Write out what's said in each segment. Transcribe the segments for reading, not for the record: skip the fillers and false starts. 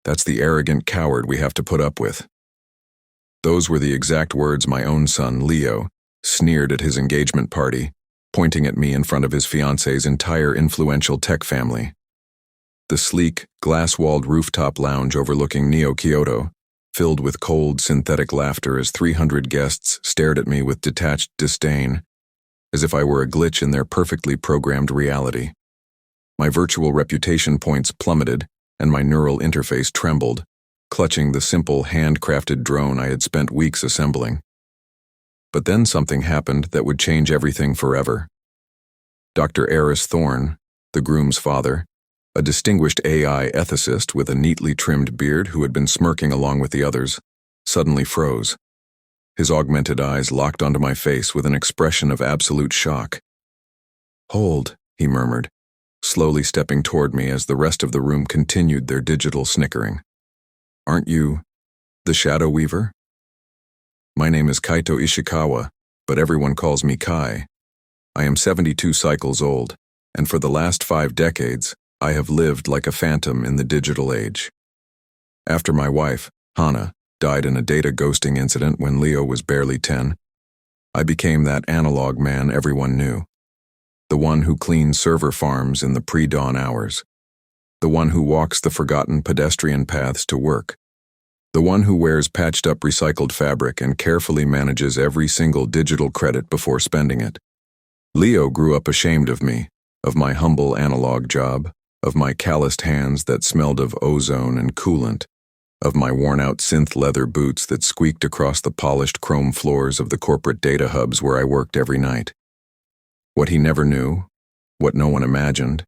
That's the arrogant coward we have to put up with." Those were the exact words my own son, Leo, sneered at his engagement party, pointing at me in front of his fiancée's entire influential tech family. The sleek, glass-walled rooftop lounge overlooking Neo-Kyoto, filled with cold, synthetic laughter as 300 guests stared at me with detached disdain, as if I were a glitch in their perfectly programmed reality. My virtual reputation points plummeted, and my neural interface trembled, clutching the simple, handcrafted drone I had spent weeks assembling. But then something happened that would change everything forever. Dr. Eris Thorne, the groom's father, a distinguished AI ethicist with a neatly trimmed beard who had been smirking along with the others, suddenly froze. His augmented eyes locked onto my face with an expression of absolute shock. "Hold," he murmured, slowly stepping toward me as the rest of the room continued their digital snickering. "Aren't you the Shadow Weaver?" "My name is Kaito Ishikawa, but everyone calls me Kai. I am 72 cycles old, and for the last 5 decades, I have lived like a phantom in the digital age. After my wife, Hana, died in a data ghosting incident when Leo was barely 10, I became that analog man everyone knew. The one who cleans server farms in the pre-dawn hours. The one who walks the forgotten pedestrian paths to work. The one who wears patched-up recycled fabric and carefully manages every single digital credit before spending it. Leo grew up ashamed of me, of my humble analog job, of my calloused hands that smelled of ozone and coolant, of my worn-out synth leather boots that squeaked across the polished chrome floors of the corporate data hubs where I worked every night. What he never knew, what no one imagined,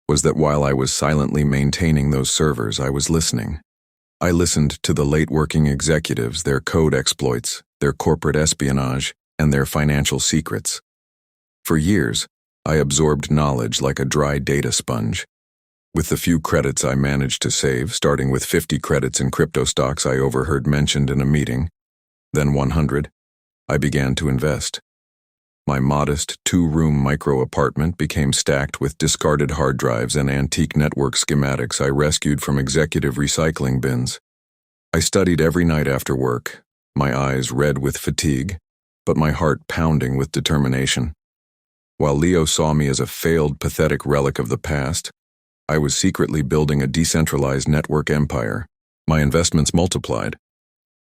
was that while I was silently maintaining those servers, I was listening. I listened to the late-working executives, their code exploits, their corporate espionage, and their financial secrets. For years, I absorbed knowledge like a dry data sponge. With the few credits I managed to save, starting with 50 credits in crypto stocks I overheard mentioned in a meeting, then 100, I began to invest. My modest 2-room micro-apartment became stacked with discarded hard drives and antique network schematics I rescued from executive recycling bins. I studied every night after work, my eyes red with fatigue, but my heart pounding with determination. While Leo saw me as a failed, pathetic relic of the past, I was secretly building a decentralized network empire. My investments multiplied.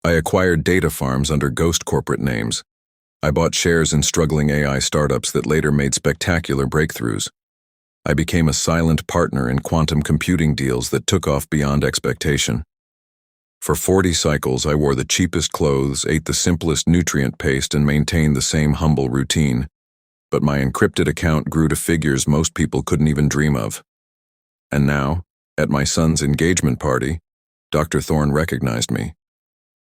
I acquired data farms under ghost corporate names. I bought shares in struggling AI startups that later made spectacular breakthroughs. I became a silent partner in quantum computing deals that took off beyond expectation. For 40 cycles, I wore the cheapest clothes, ate the simplest nutrient paste, and maintained the same humble routine. But my encrypted account grew to figures most people couldn't even dream of. And now, at my son's engagement party, Dr. Thorne recognized me.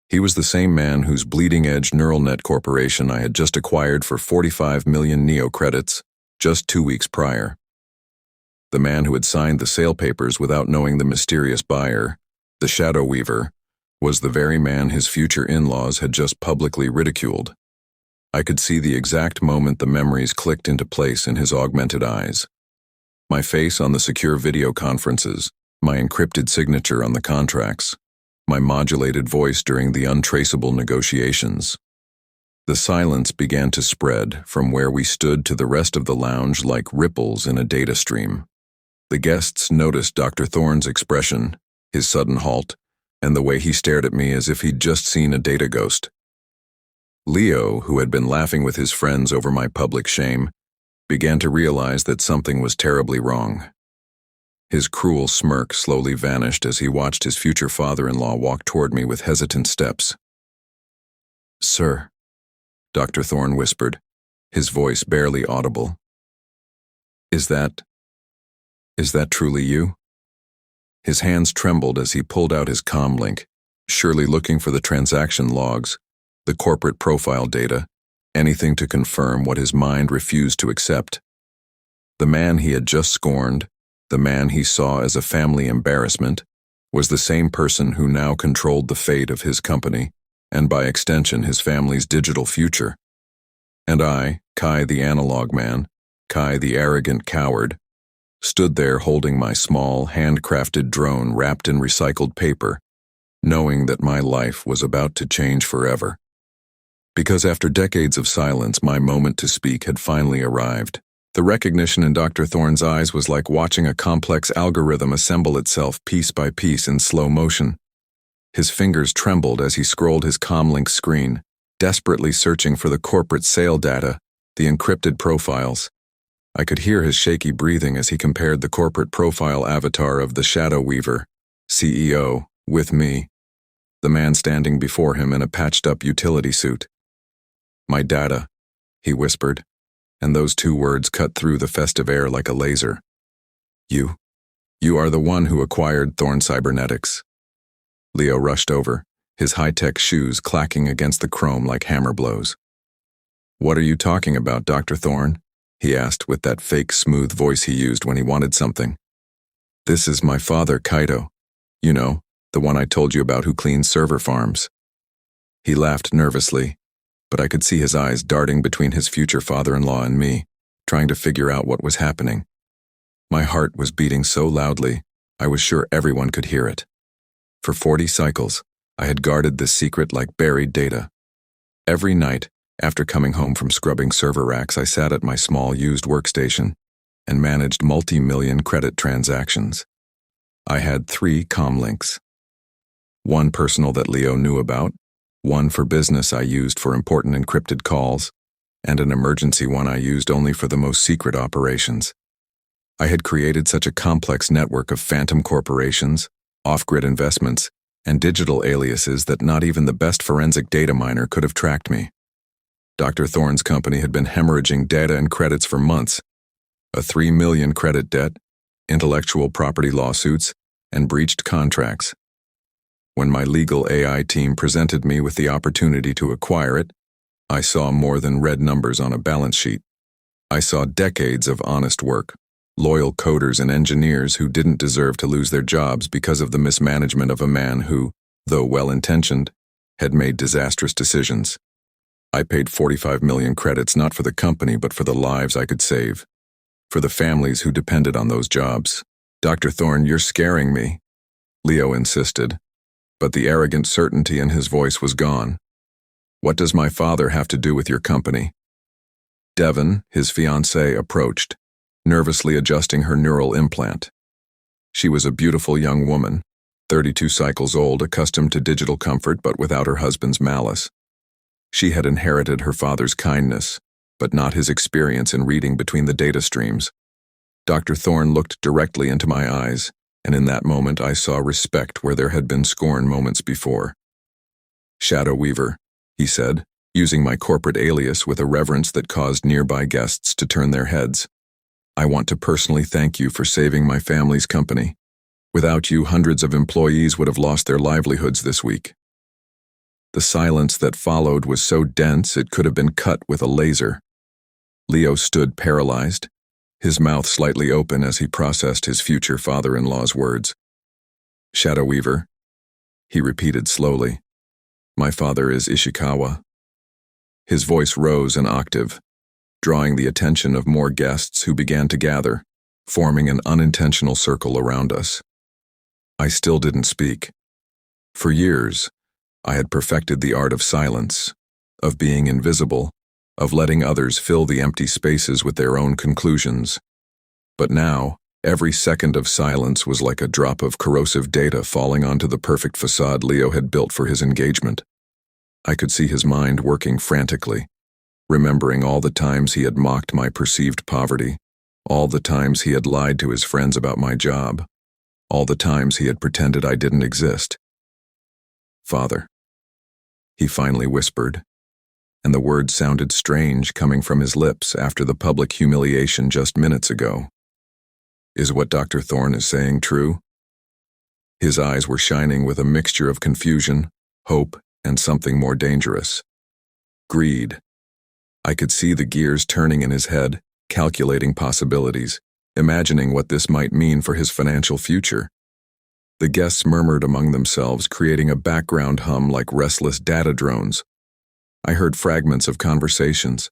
He was the same man whose bleeding-edge neural net corporation I had just acquired for 45 million Neo credits just 2 weeks prior. The man who had signed the sale papers without knowing the mysterious buyer, the Shadow Weaver, was the very man his future in-laws had just publicly ridiculed. I could see the exact moment the memories clicked into place in his augmented eyes. My face on the secure video conferences, my encrypted signature on the contracts, my modulated voice during the untraceable negotiations. The silence began to spread from where we stood to the rest of the lounge like ripples in a data stream. The guests noticed Dr. Thorne's expression, his sudden halt, and the way he stared at me as if he'd just seen a data ghost. Leo, who had been laughing with his friends over my public shame, began to realize that something was terribly wrong. His cruel smirk slowly vanished as he watched his future father-in-law walk toward me with hesitant steps. "Sir," Dr. Thorne whispered, his voice barely audible. Is that truly you?" His hands trembled as he pulled out his comm link, surely looking for the transaction logs, the corporate profile data, anything to confirm what his mind refused to accept. The man he had just scorned, the man he saw as a family embarrassment, was the same person who now controlled the fate of his company, and by extension his family's digital future. And I, Kai the analog man, Kai the arrogant coward, stood there holding my small, handcrafted drone wrapped in recycled paper, knowing that my life was about to change forever. Because after decades of silence, my moment to speak had finally arrived. The recognition in Dr. Thorne's eyes was like watching a complex algorithm assemble itself piece by piece in slow motion. His fingers trembled as he scrolled his comlink screen, desperately searching for the corporate sale data, the encrypted profiles. I could hear his shaky breathing as he compared the corporate profile avatar of the Shadow Weaver, CEO, with me, the man standing before him in a patched-up utility suit. "My data," he whispered, and those two words cut through the festive air like a laser. You are the one who acquired Thorne Cybernetics." Leo rushed over, his high-tech shoes clacking against the chrome like hammer blows. "What are you talking about, Dr. Thorne?" he asked with that fake smooth voice he used when he wanted something. "This is my father, Kaito. You know, the one I told you about who cleans server farms." He laughed nervously, but I could see his eyes darting between his future father-in-law and me, trying to figure out what was happening. My heart was beating so loudly, I was sure everyone could hear it. For 40 cycles, I had guarded this secret like buried data. Every night, after coming home from scrubbing server racks, I sat at my small used workstation and managed multi-million credit transactions. I had 3 comlinks. One personal that Leo knew about, one for business I used for important encrypted calls, and an emergency one I used only for the most secret operations. I had created such a complex network of phantom corporations, off-grid investments, and digital aliases that not even the best forensic data miner could have tracked me. Dr. Thorne's company had been hemorrhaging data and credits for months. A 3 million credit debt, intellectual property lawsuits, and breached contracts. When my legal AI team presented me with the opportunity to acquire it, I saw more than red numbers on a balance sheet. I saw decades of honest work, loyal coders and engineers who didn't deserve to lose their jobs because of the mismanagement of a man who, though well-intentioned, had made disastrous decisions. I paid 45 million credits not for the company but for the lives I could save, for the families who depended on those jobs. "Dr. Thorne, you're scaring me," Leo insisted, but the arrogant certainty in his voice was gone. "What does my father have to do with your company?" Devon, his fiancée, approached, nervously adjusting her neural implant. She was a beautiful young woman, 32 cycles old, accustomed to digital comfort but without her husband's malice. She had inherited her father's kindness, but not his experience in reading between the data streams. Dr. Thorne looked directly into my eyes, and in that moment I saw respect where there had been scorn moments before. "Shadow Weaver," he said, using my corporate alias with a reverence that caused nearby guests to turn their heads. "I want to personally thank you for saving my family's company. Without you, hundreds of employees would have lost their livelihoods this week." The silence that followed was so dense it could have been cut with a laser. Leo stood paralyzed, his mouth slightly open as he processed his future father-in-law's words. "Shadow Weaver," he repeated slowly. "My father is Ishikawa." His voice rose an octave, drawing the attention of more guests who began to gather, forming an unintentional circle around us. I still didn't speak. For years, I had perfected the art of silence, of being invisible, of letting others fill the empty spaces with their own conclusions. But now, every second of silence was like a drop of corrosive data falling onto the perfect facade Leo had built for his engagement. I could see his mind working frantically, remembering all the times he had mocked my perceived poverty, all the times he had lied to his friends about my job, all the times he had pretended I didn't exist. "Father," he finally whispered, and the words sounded strange coming from his lips after the public humiliation just minutes ago. "Is what Dr. Thorne is saying true?" His eyes were shining with a mixture of confusion, hope, and something more dangerous. Greed. I could see the gears turning in his head, calculating possibilities, imagining what this might mean for his financial future. The guests murmured among themselves, creating a background hum like restless data drones. I heard fragments of conversations.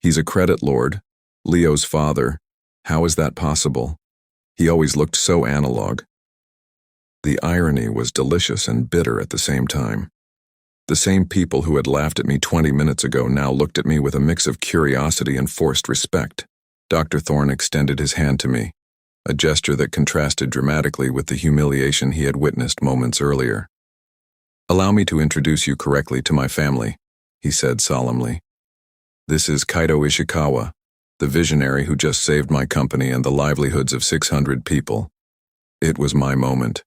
"He's a credit lord, Leo's father. How is that possible? He always looked so analog. The irony was delicious and bitter at the same time. The same people who had laughed at me 20 minutes ago now looked at me with a mix of curiosity and forced respect. Dr. Thorne extended his hand to me, a gesture that contrasted dramatically with the humiliation he had witnessed moments earlier. "Allow me to introduce you correctly to my family," he said solemnly. "This is Kaito Ishikawa, the visionary who just saved my company and the livelihoods of 600 people." It was my moment.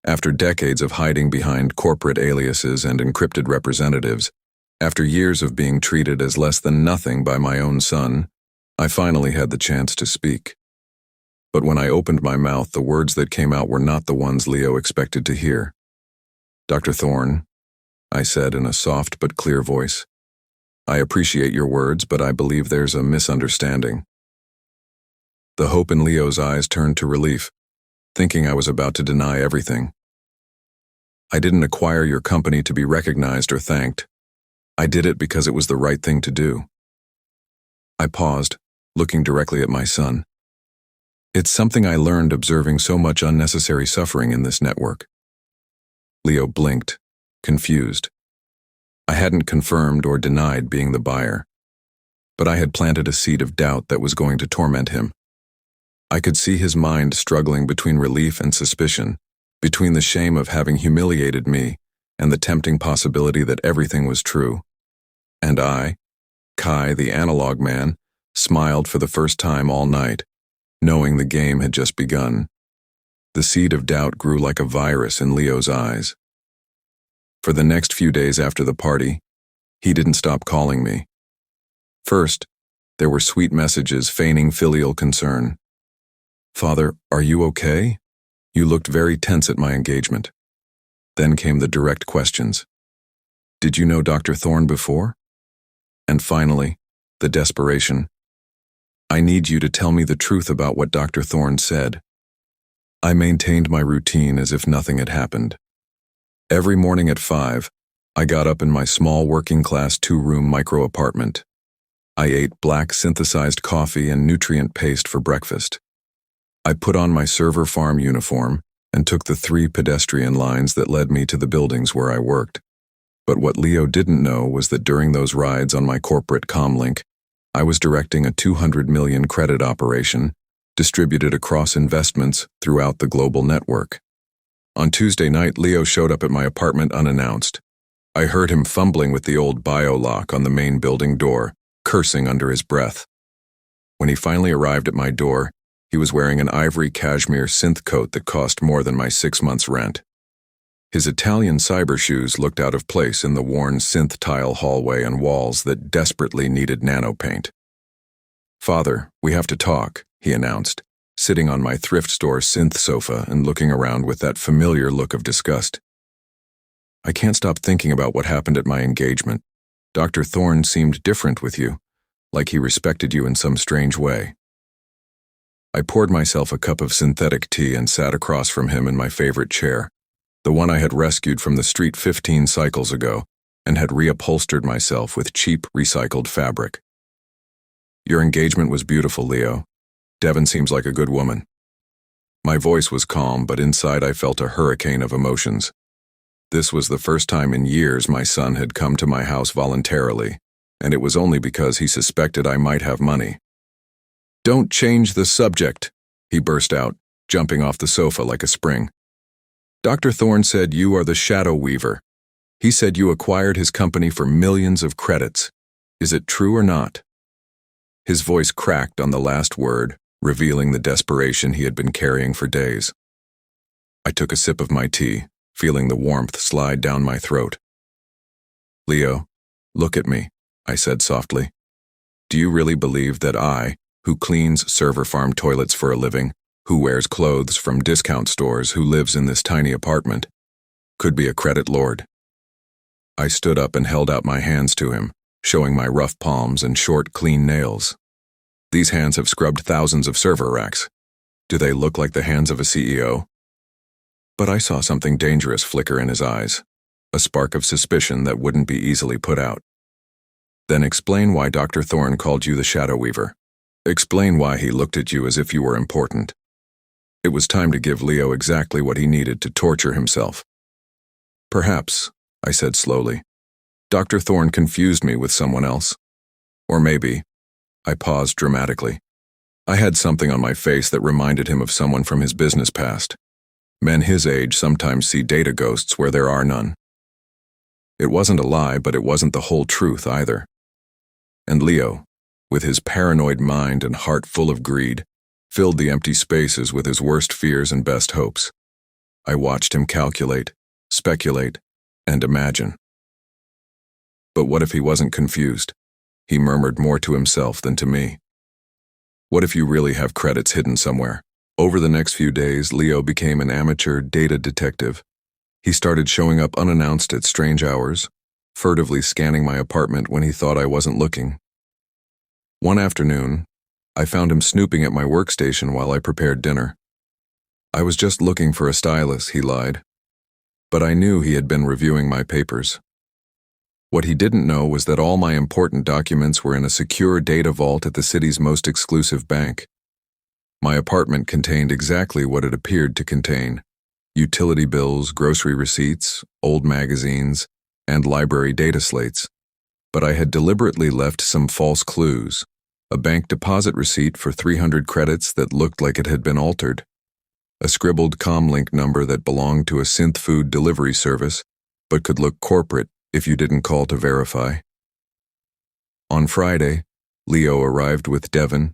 After decades of hiding behind corporate aliases and encrypted representatives, after years of being treated as less than nothing by my own son, I finally had the chance to speak. But when I opened my mouth, the words that came out were not the ones Leo expected to hear. "Dr. Thorne," I said in a soft but clear voice, "I appreciate your words, but I believe there's a misunderstanding." The hope in Leo's eyes turned to relief, thinking I was about to deny everything. "I didn't acquire your company to be recognized or thanked. I did it because it was the right thing to do." I paused, looking directly at my son. "It's something I learned observing so much unnecessary suffering in this network." Leo blinked, confused. I hadn't confirmed or denied being the buyer, but I had planted a seed of doubt that was going to torment him. I could see his mind struggling between relief and suspicion, between the shame of having humiliated me and the tempting possibility that everything was true. And I, Kai, the analog man, smiled for the first time all night, knowing the game had just begun. The seed of doubt grew like a virus in Leo's eyes. For the next few days after the party, he didn't stop calling me. First, there were sweet messages feigning filial concern. "Father, are you okay? You looked very tense at my engagement." Then came the direct questions. "Did you know Dr. Thorne before?" And finally, the desperation. "I need you to tell me the truth about what Dr. Thorne said." I maintained my routine as if nothing had happened. Every morning at 5, I got up in my small working-class 2-room micro-apartment. I ate black synthesized coffee and nutrient paste for breakfast. I put on my server farm uniform and took the 3 pedestrian lines that led me to the buildings where I worked. But what Leo didn't know was that during those rides on my corporate comlink, I was directing a 200 million credit operation distributed across investments throughout the global network. On Tuesday night, Leo showed up at my apartment unannounced. I heard him fumbling with the old bio lock on the main building door, cursing under his breath. When he finally arrived at my door, he was wearing an ivory cashmere synth coat that cost more than my 6 months' rent. His Italian cyber shoes looked out of place in the worn synth tile hallway and walls that desperately needed nano paint. "Father, we have to talk," he announced, sitting on my thrift store synth sofa and looking around with that familiar look of disgust. "I can't stop thinking about what happened at my engagement. Dr. Thorne seemed different with you, like he respected you in some strange way." I poured myself a cup of synthetic tea and sat across from him in my favorite chair, the one I had rescued from the street 15 cycles ago and had reupholstered myself with cheap, recycled fabric. "Your engagement was beautiful, Leo. Devon seems like a good woman." My voice was calm, but inside I felt a hurricane of emotions. This was the first time in years my son had come to my house voluntarily, and it was only because he suspected I might have money. "Don't change the subject," he burst out, jumping off the sofa like a spring. "Dr. Thorne said you are the shadow weaver. He said you acquired his company for millions of credits. Is it true or not?" His voice cracked on the last word, revealing the desperation he had been carrying for days. I took a sip of my tea, feeling the warmth slide down my throat. "Leo, look at me," I said softly. "Do you really believe that I, who cleans server farm toilets for a living, who wears clothes from discount stores, who lives in this tiny apartment, could be a credit lord?" I stood up and held out my hands to him, showing my rough palms and short, clean nails. These hands have scrubbed thousands of server racks. Do they look like the hands of a CEO? But I saw something dangerous flicker in his eyes, a spark of suspicion that wouldn't be easily put out. "Then explain why Dr. Thorne called you the Shadow Weaver. Explain why he looked at you as if you were important." It was time to give Leo exactly what he needed to torture himself. Perhaps, I said slowly, Dr. Thorne confused me with someone else. Or maybe, I paused dramatically. I had something on my face that reminded him of someone from his business past. Men his age sometimes see data ghosts where there are none. It wasn't a lie, but it wasn't the whole truth either. And Leo, with his paranoid mind and heart full of greed, filled the empty spaces with his worst fears and best hopes. I watched him calculate, speculate, and imagine. But what if he wasn't confused? He murmured more to himself than to me. What if you really have credits hidden somewhere? Over the next few days, Leo became an amateur data detective. He started showing up unannounced at strange hours, furtively scanning my apartment when he thought I wasn't looking. One afternoon, I found him snooping at my workstation while I prepared dinner. I was just looking for a stylus, he lied. But I knew he had been reviewing my papers. What he didn't know was that all my important documents were in a secure data vault at the city's most exclusive bank. My apartment contained exactly what it appeared to contain: utility bills, grocery receipts, old magazines, and library data slates. But I had deliberately left some false clues: a bank deposit receipt for 300 credits that looked like it had been altered, a scribbled comlink number that belonged to a synth food delivery service but could look corporate if you didn't call to verify. On Friday, Leo arrived with Devon.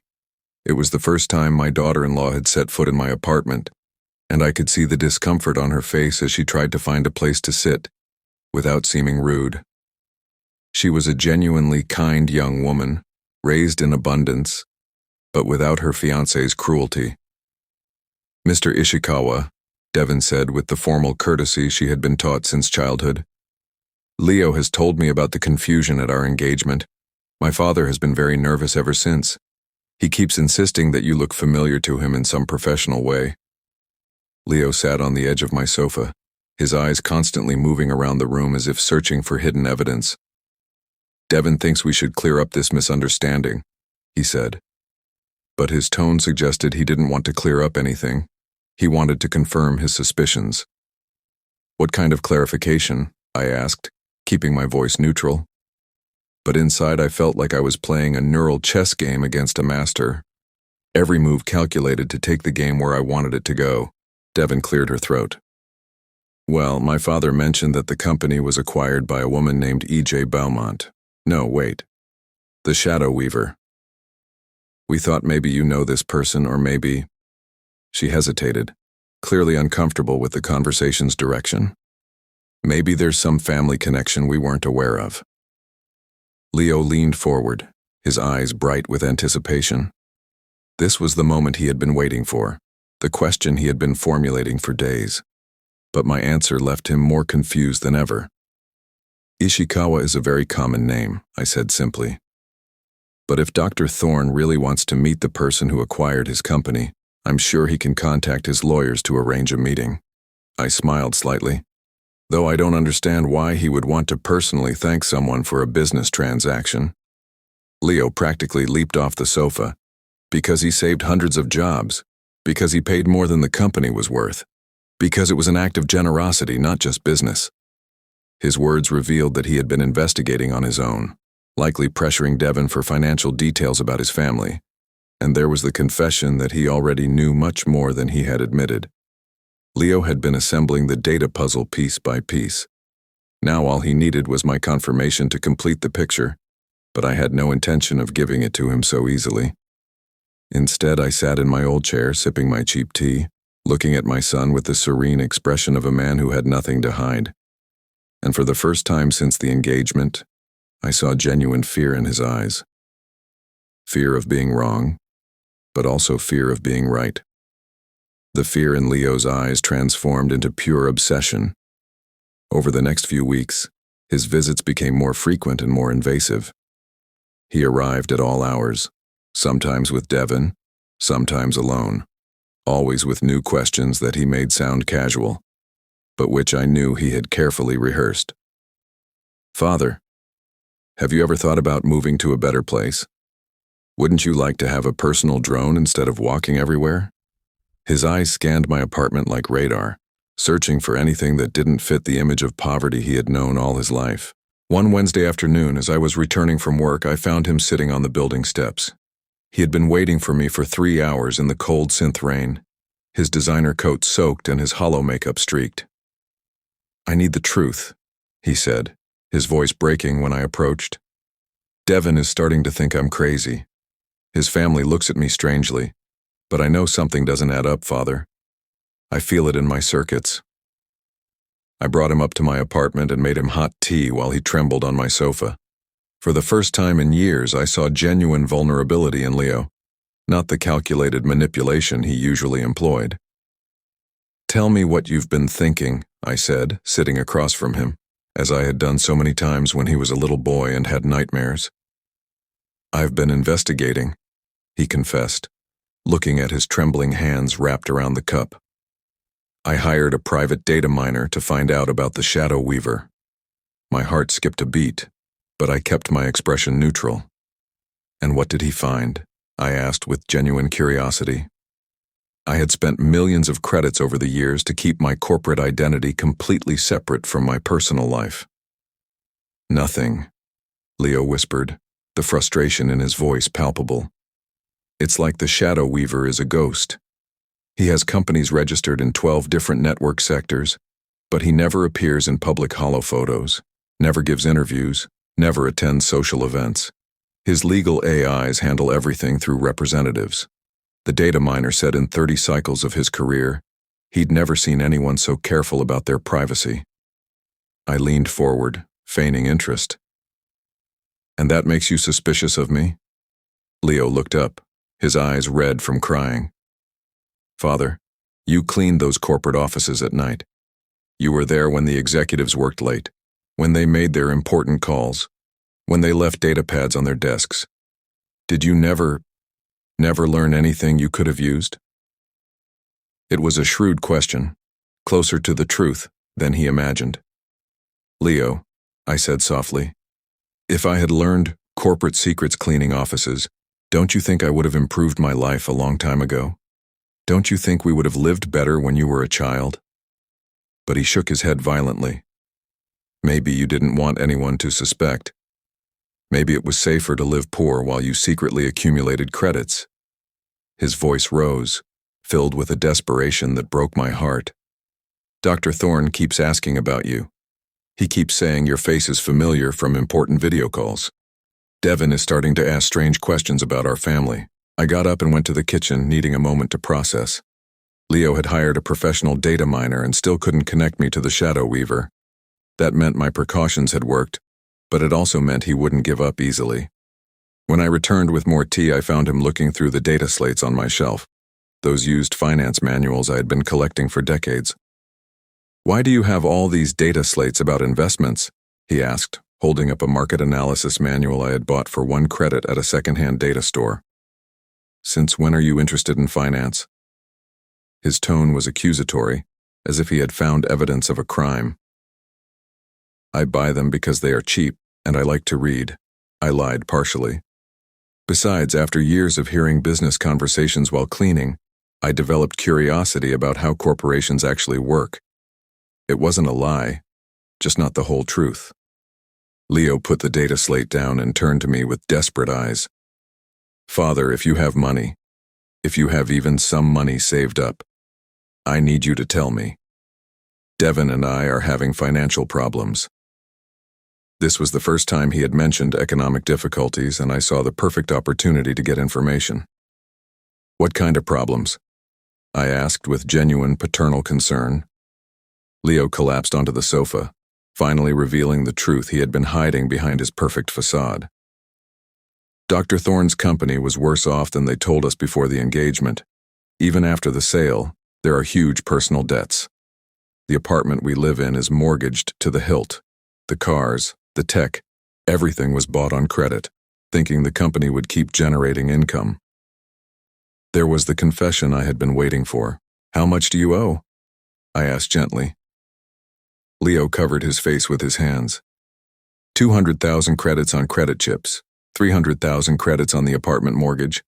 It was the first time my daughter-in-law had set foot in my apartment, and I could see the discomfort on her face as she tried to find a place to sit, without seeming rude. She was a genuinely kind young woman, raised in abundance, but without her fiancé's cruelty. Mr. Ishikawa, Devon said with the formal courtesy she had been taught since childhood. Leo has told me about the confusion at our engagement. My father has been very nervous ever since. He keeps insisting that you look familiar to him in some professional way. Leo sat on the edge of my sofa, his eyes constantly moving around the room as if searching for hidden evidence. Devon thinks we should clear up this misunderstanding, he said. But his tone suggested he didn't want to clear up anything. He wanted to confirm his suspicions. What kind of clarification? I asked, keeping my voice neutral. But inside I felt like I was playing a neural chess game against a master. Every move calculated to take the game where I wanted it to go. Devon cleared her throat. Well, my father mentioned that the company was acquired by a woman named E.J. Beaumont. No, wait. The Shadow Weaver. We thought maybe you know this person, or maybe... She hesitated, clearly uncomfortable with the conversation's direction. Maybe there's some family connection we weren't aware of. Leo leaned forward, his eyes bright with anticipation. This was the moment he had been waiting for, the question he had been formulating for days. But my answer left him more confused than ever. Ishikawa is a very common name, I said simply. But if Dr. Thorne really wants to meet the person who acquired his company, I'm sure he can contact his lawyers to arrange a meeting. I smiled slightly. Though I don't understand why he would want to personally thank someone for a business transaction. Leo practically leaped off the sofa. Because he saved hundreds of jobs. Because he paid more than the company was worth. Because it was an act of generosity, not just business. His words revealed that he had been investigating on his own, likely pressuring Devon for financial details about his family. And there was the confession that he already knew much more than he had admitted. Leo had been assembling the data puzzle piece by piece. Now all he needed was my confirmation to complete the picture, but I had no intention of giving it to him so easily. Instead, I sat in my old chair, sipping my cheap tea, looking at my son with the serene expression of a man who had nothing to hide. And for the first time since the engagement, I saw genuine fear in his eyes. Fear of being wrong, but also fear of being right. The fear in Leo's eyes transformed into pure obsession. Over the next few weeks, his visits became more frequent and more invasive. He arrived at all hours, sometimes with Devon, sometimes alone, always with new questions that he made sound casual, but which I knew he had carefully rehearsed. Father, have you ever thought about moving to a better place? Wouldn't you like to have a personal drone instead of walking everywhere? His eyes scanned my apartment like radar, searching for anything that didn't fit the image of poverty he had known all his life. One Wednesday afternoon, as I was returning from work, I found him sitting on the building steps. He had been waiting for me for 3 hours in the cold synth rain, his designer coat soaked and his hollow makeup streaked. "I need the truth," he said, his voice breaking when I approached. "Devin is starting to think I'm crazy. His family looks at me strangely, but I know something doesn't add up, Father. I feel it in my circuits." I brought him up to my apartment and made him hot tea while he trembled on my sofa. For the first time in years, I saw genuine vulnerability in Leo, not the calculated manipulation he usually employed. "Tell me what you've been thinking," I said, sitting across from him, as I had done so many times when he was a little boy and had nightmares. "I've been investigating," he confessed, looking at his trembling hands wrapped around the cup. "I hired a private data miner to find out about the Shadow Weaver." My heart skipped a beat, but I kept my expression neutral. "And what did he find?" I asked with genuine curiosity. I had spent millions of credits over the years to keep my corporate identity completely separate from my personal life. "Nothing," Leo whispered, the frustration in his voice palpable. "It's like the Shadow Weaver is a ghost. He has companies registered in 12 different network sectors, but he never appears in public holo photos, never gives interviews, never attends social events. His legal AIs handle everything through representatives. The data miner said in 30 cycles of his career, he'd never seen anyone so careful about their privacy." I leaned forward, feigning interest. "And that makes you suspicious of me?" Leo looked up, his eyes red from crying. "Father, you cleaned those corporate offices at night. You were there when the executives worked late, when they made their important calls, when they left data pads on their desks. Did you never learn anything you could have used?" It was a shrewd question, closer to the truth than he imagined. "Leo," I said softly, "if I had learned corporate secrets cleaning offices, don't you think I would have improved my life a long time ago? Don't you think we would have lived better when you were a child?" But he shook his head violently. "Maybe you didn't want anyone to suspect. Maybe it was safer to live poor while you secretly accumulated credits." His voice rose, filled with a desperation that broke my heart. "Dr. Thorne keeps asking about you. He keeps saying your face is familiar from important video calls. Devin is starting to ask strange questions about our family." I got up and went to the kitchen, needing a moment to process. Leo had hired a professional data miner and still couldn't connect me to the Shadow Weaver. That meant my precautions had worked, but it also meant he wouldn't give up easily. When I returned with more tea, I found him looking through the data slates on my shelf, those used finance manuals I had been collecting for decades. "Why do you have all these data slates about investments?" he asked, holding up a market analysis manual I had bought for 1 credit at a secondhand data store. "Since when are you interested in finance?" His tone was accusatory, as if he had found evidence of a crime. "I buy them because they are cheap, and I like to read," I lied partially. Besides, after years of hearing business conversations while cleaning, I developed curiosity about how corporations actually work. It wasn't a lie, just not the whole truth. Leo put the data slate down and turned to me with desperate eyes. "Father, if you have money, if you have even some money saved up, I need you to tell me. Devin and I are having financial problems." This was the first time he had mentioned economic difficulties, and I saw the perfect opportunity to get information. "What kind of problems?" I asked with genuine paternal concern. Leo collapsed onto the sofa, finally revealing the truth he had been hiding behind his perfect facade. "Dr. Thorne's company was worse off than they told us before the engagement. Even after the sale, there are huge personal debts. The apartment we live in is mortgaged to the hilt. The cars, the tech, everything was bought on credit, thinking the company would keep generating income." There was the confession I had been waiting for. "How much do you owe?" I asked gently. Leo covered his face with his hands. 200,000 credits on credit chips, 300,000 credits on the apartment mortgage,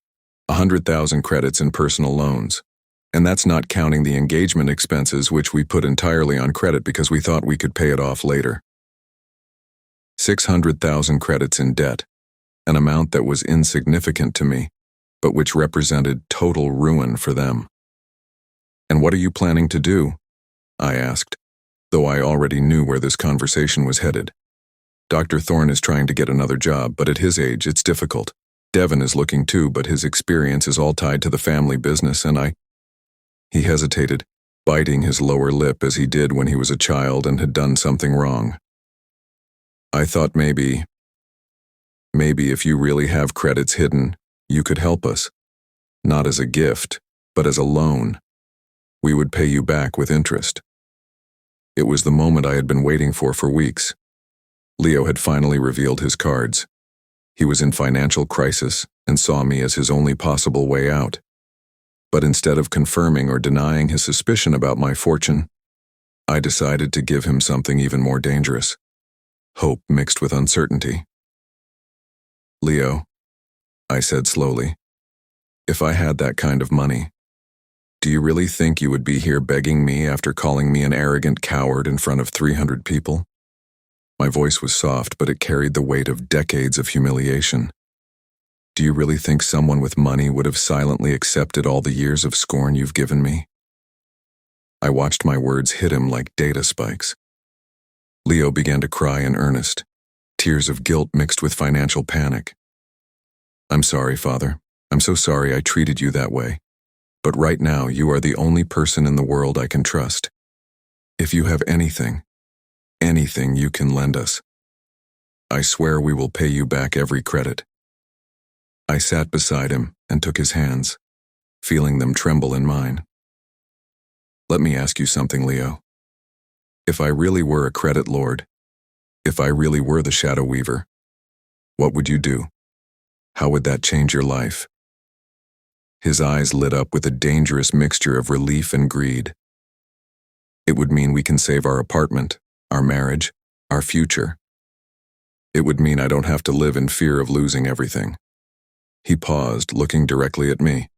100,000 credits in personal loans, And that's not counting the engagement expenses, which we put entirely on credit because we thought we could pay it off later. 600,000 credits in debt, an amount that was insignificant to me, but which represented total ruin for them. "And what are you planning to do?" I asked, though I already knew where this conversation was headed. Dr. Thorne is trying to get another job, but at his age, it's difficult. Devin is looking too, but his experience is all tied to the family business, and He hesitated, biting his lower lip as he did when he was a child and had done something wrong. "I thought maybe if you really have credits hidden, you could help us. Not as a gift, but as a loan. We would pay you back with interest." It was the moment I had been waiting for weeks. Leo had finally revealed his cards. He was in financial crisis and saw me as his only possible way out. But instead of confirming or denying his suspicion about my fortune, I decided to give him something even more dangerous: hope mixed with uncertainty. "Leo," I said slowly, "if I had that kind of money, do you really think you would be here begging me after calling me an arrogant coward in front of 300 people? My voice was soft, but it carried the weight of decades of humiliation. "Do you really think someone with money would have silently accepted all the years of scorn you've given me?" I watched my words hit him like data spikes. Leo began to cry in earnest, tears of guilt mixed with financial panic. "I'm sorry, Father. I'm so sorry I treated you that way. But right now, you are the only person in the world I can trust. If you have anything you can lend us, I swear we will pay you back every credit." I sat beside him and took his hands, feeling them tremble in mine. "Let me ask you something, Leo. If I really were a credit lord, if I really were the Shadow Weaver, what would you do? How would that change your life?" His eyes lit up with a dangerous mixture of relief and greed. "It would mean we can save our apartment, our marriage, our future. It would mean I don't have to live in fear of losing everything." He paused, looking directly at me.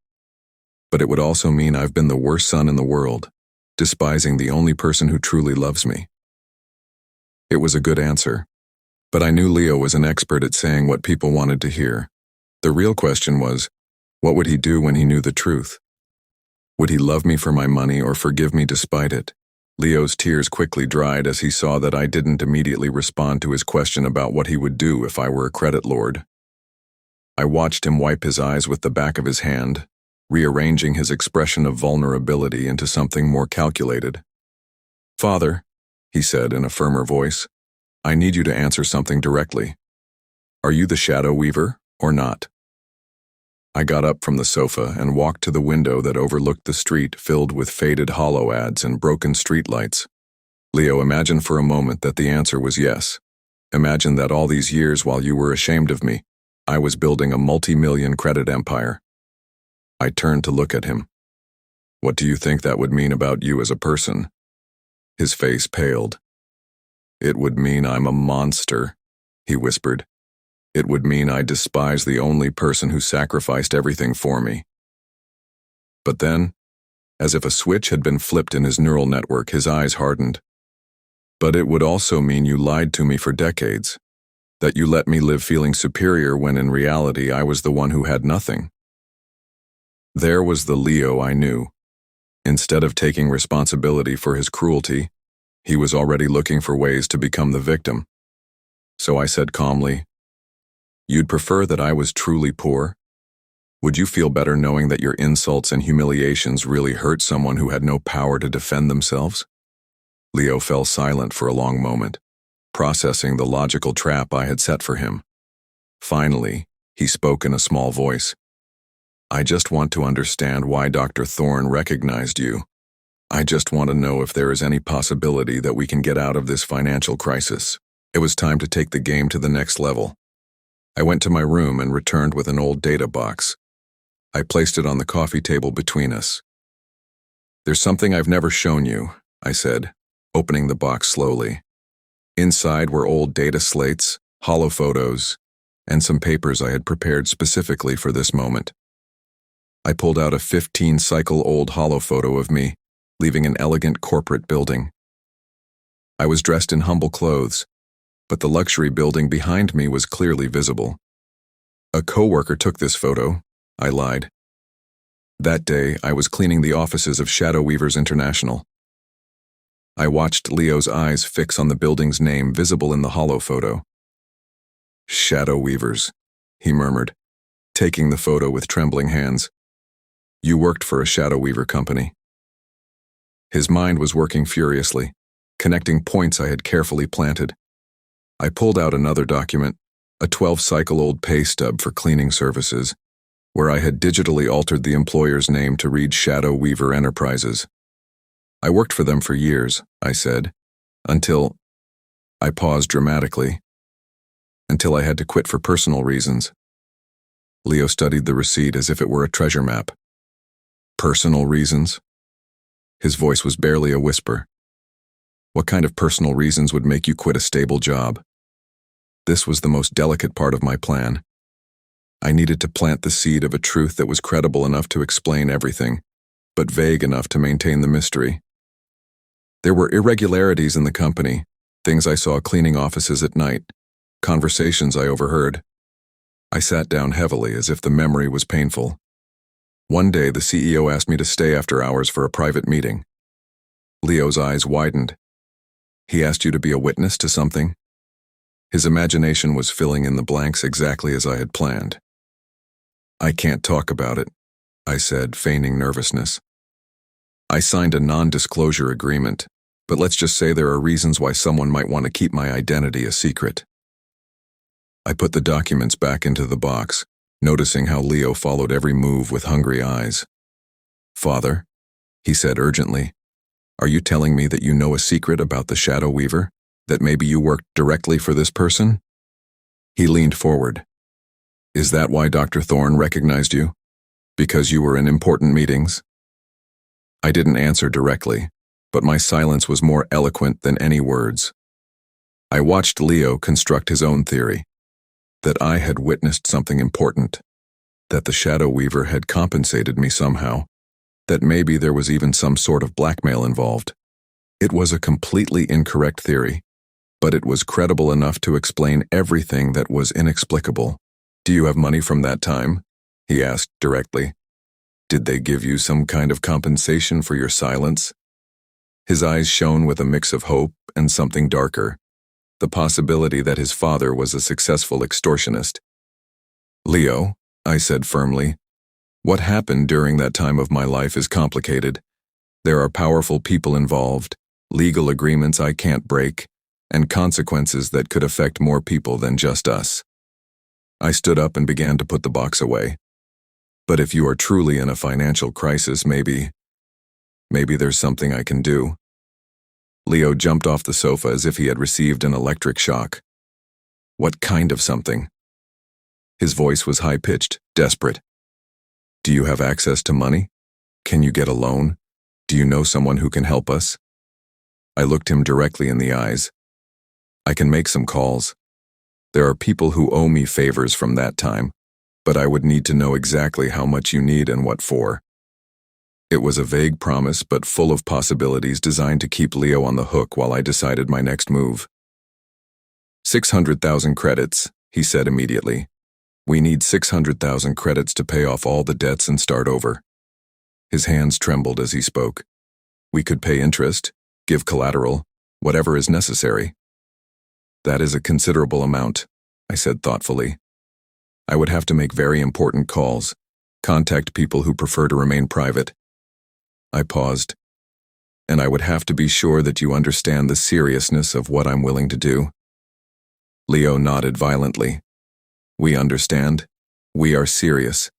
"But it would also mean I've been the worst son in the world, despising the only person who truly loves me." It was a good answer, but I knew Leo was an expert at saying what people wanted to hear. The real question was, what would he do when he knew the truth? Would he love me for my money or forgive me despite it? Leo's tears quickly dried as he saw that I didn't immediately respond to his question about what he would do if I were a credit lord. I watched him wipe his eyes with the back of his hand, rearranging his expression of vulnerability into something more calculated. "Father," he said in a firmer voice, "I need you to answer something directly. Are you the Shadow Weaver or not?" I got up from the sofa and walked to the window that overlooked the street filled with faded hollow ads and broken streetlights. "Leo, imagine for a moment that the answer was yes. Imagine that all these years while you were ashamed of me, I was building a multi-million credit empire." I turned to look at him. "What do you think that would mean about you as a person?" His face paled. "It would mean I'm a monster," he whispered. "It would mean I despise the only person who sacrificed everything for me." But then, as if a switch had been flipped in his neural network, his eyes hardened. "But it would also mean you lied to me for decades, that you let me live feeling superior when in reality I was the one who had nothing." There was the Leo I knew. Instead of taking responsibility for his cruelty, he was already looking for ways to become the victim. So I said calmly, "You'd prefer that I was truly poor? Would you feel better knowing that your insults and humiliations really hurt someone who had no power to defend themselves?" Leo fell silent for a long moment, processing the logical trap I had set for him. Finally, he spoke in a small voice. "I just want to understand why Dr. Thorne recognized you. I just want to know if there is any possibility that we can get out of this financial crisis." It was time to take the game to the next level. I went to my room and returned with an old data box. I placed it on the coffee table between us. "There's something I've never shown you," I said, opening the box slowly. Inside were old data slates, hollow photos, and some papers I had prepared specifically for this moment. I pulled out a 15-cycle-old hollow photo of me, leaving an elegant corporate building. I was dressed in humble clothes, but the luxury building behind me was clearly visible. A coworker took this photo, I lied. That day, I was cleaning the offices of Shadow Weavers International. I watched Leo's eyes fix on the building's name visible in the hollow photo. Shadow Weavers, he murmured, taking the photo with trembling hands. You worked for a Shadow Weaver company. His mind was working furiously, connecting points I had carefully planted. I pulled out another document, a 12-cycle-old pay stub for cleaning services, where I had digitally altered the employer's name to read Shadow Weaver Enterprises. I worked for them for years, I said, until I paused dramatically, until I had to quit for personal reasons. Leo studied the receipt as if it were a treasure map. Personal reasons? His voice was barely a whisper. What kind of personal reasons would make you quit a stable job? This was the most delicate part of my plan. I needed to plant the seed of a truth that was credible enough to explain everything, but vague enough to maintain the mystery. There were irregularities in the company, things I saw cleaning offices at night, conversations I overheard. I sat down heavily as if the memory was painful. One day, the CEO asked me to stay after hours for a private meeting. Leo's eyes widened. He asked you to be a witness to something? His imagination was filling in the blanks exactly as I had planned. I can't talk about it, I said, feigning nervousness. I signed a non-disclosure agreement, but let's just say there are reasons why someone might want to keep my identity a secret. I put the documents back into the box, noticing how Leo followed every move with hungry eyes. Father, he said urgently, are you telling me that you know a secret about the Shadow Weaver? That maybe you worked directly for this person? He leaned forward. Is that why Dr. Thorne recognized you? Because you were in important meetings? I didn't answer directly, but my silence was more eloquent than any words. I watched Leo construct his own theory. That I had witnessed something important, that the Shadow Weaver had compensated me somehow, that maybe there was even some sort of blackmail involved. It was a completely incorrect theory, but it was credible enough to explain everything that was inexplicable. Do you have money from that time? He asked directly. Did they give you some kind of compensation for your silence? His eyes shone with a mix of hope and something darker. The possibility that his father was a successful extortionist. Leo, I said firmly, what happened during that time of my life is complicated. There are powerful people involved, legal agreements I can't break, and consequences that could affect more people than just us. I stood up and began to put the box away. But if you are truly in a financial crisis, maybe there's something I can do. Leo jumped off the sofa as if he had received an electric shock. What kind of something? His voice was high-pitched, desperate. Do you have access to money? Can you get a loan? Do you know someone who can help us? I looked him directly in the eyes. I can make some calls. There are people who owe me favors from that time, but I would need to know exactly how much you need and what for. It was a vague promise, but full of possibilities designed to keep Leo on the hook while I decided my next move. 600,000 credits, he said immediately. We need 600,000 credits to pay off all the debts and start over. His hands trembled as he spoke. We could pay interest, give collateral, whatever is necessary. That is a considerable amount, I said thoughtfully. I would have to make very important calls, contact people who prefer to remain private. I paused. And I would have to be sure that you understand the seriousness of what I'm willing to do. Leo nodded violently. We understand. We are serious.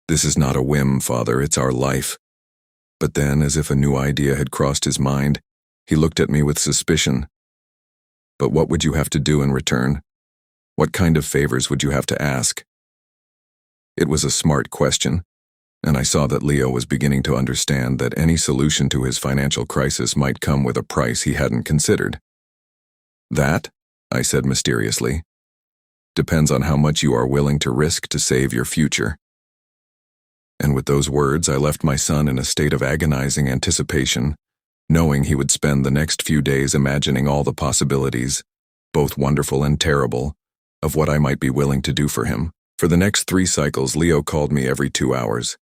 This is not a whim, Father, it's our life. But then, as if a new idea had crossed his mind, he looked at me with suspicion. But what would you have to do in return? What kind of favors would you have to ask? It was a smart question, and I saw that Leo was beginning to understand that any solution to his financial crisis might come with a price he hadn't considered. That, I said mysteriously, depends on how much you are willing to risk to save your future. And with those words, I left my son in a state of agonizing anticipation, knowing he would spend the next few days imagining all the possibilities, both wonderful and terrible, of what I might be willing to do for him. For the next 3 cycles, Leo called me every 2 hours.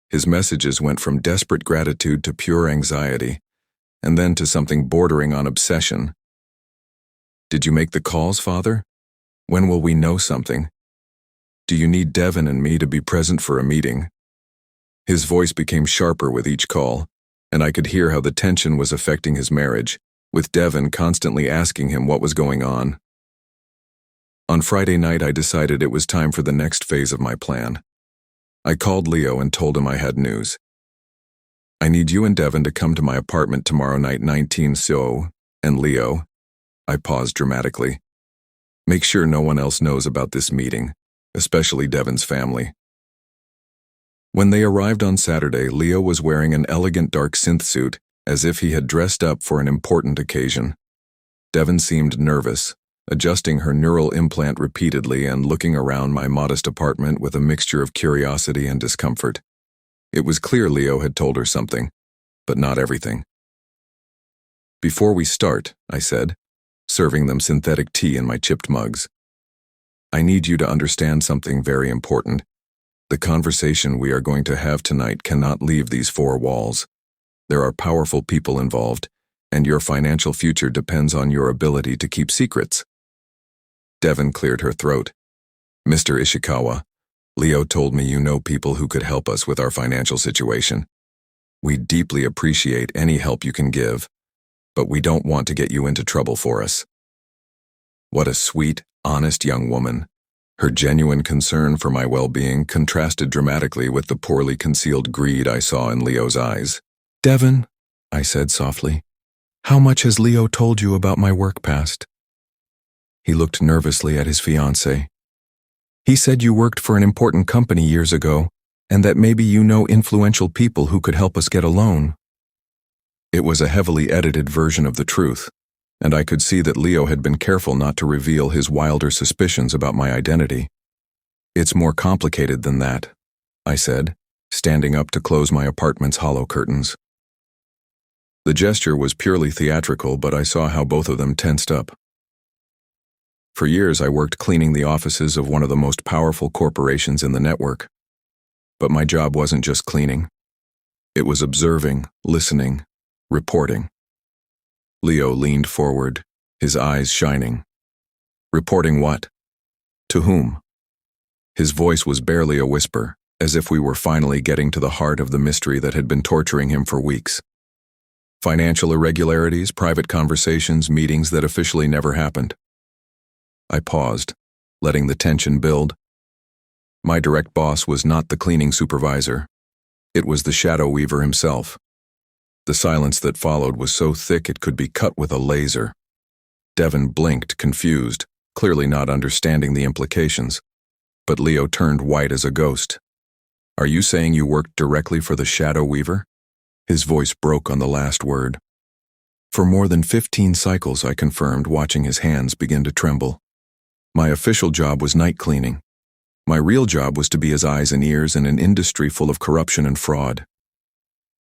His messages went from desperate gratitude to pure anxiety, and then to something bordering on obsession. "Did you make the calls, Father? When will we know something? Do you need Devin and me to be present for a meeting?" His voice became sharper with each call, and I could hear how the tension was affecting his marriage, with Devin constantly asking him what was going on. On Friday night, I decided it was time for the next phase of my plan. I called Leo and told him I had news. "I need you and Devin to come to my apartment tomorrow night, 19 so, and Leo," I paused dramatically, "make sure no one else knows about this meeting, especially Devin's family." When they arrived on Saturday, Leo was wearing an elegant dark synth suit, as if he had dressed up for an important occasion. Devin seemed nervous, adjusting her neural implant repeatedly and looking around my modest apartment with a mixture of curiosity and discomfort. It was clear Leo had told her something, but not everything. "Before we start," I said, serving them synthetic tea in my chipped mugs, "I need you to understand something very important. The conversation we are going to have tonight cannot leave these 4 walls. There are powerful people involved, and your financial future depends on your ability to keep secrets." Devin cleared her throat. "Mr. Ishikawa, Leo told me you know people who could help us with our financial situation. We deeply appreciate any help you can give, but we don't want to get you into trouble for us." What a sweet, honest young woman. Her genuine concern for my well-being contrasted dramatically with the poorly concealed greed I saw in Leo's eyes. "Devin," I said softly, "how much has Leo told you about my work past?" He looked nervously at his fiancée. "He said you worked for an important company years ago, and that maybe you know influential people who could help us get a loan." It was a heavily edited version of the truth, and I could see that Leo had been careful not to reveal his wilder suspicions about my identity. "It's more complicated than that," I said, standing up to close my apartment's hollow curtains. The gesture was purely theatrical, but I saw how both of them tensed up. For years, I worked cleaning the offices of one of the most powerful corporations in the network. But my job wasn't just cleaning. It was observing, listening, reporting. Leo leaned forward, his eyes shining. "Reporting what? To whom?" His voice was barely a whisper, as if we were finally getting to the heart of the mystery that had been torturing him for weeks. "Financial irregularities, private conversations, meetings that officially never happened." I paused, letting the tension build. My direct boss was not the cleaning supervisor. It was the shadow weaver himself. The silence that followed was so thick it could be cut with a laser. Devin blinked, confused, clearly not understanding the implications. But Leo turned white as a ghost. "Are you saying you worked directly for the shadow weaver?" His voice broke on the last word. "For more than 15 cycles," I confirmed, watching his hands begin to tremble. "My official job was night cleaning. My real job was to be his eyes and ears in an industry full of corruption and fraud."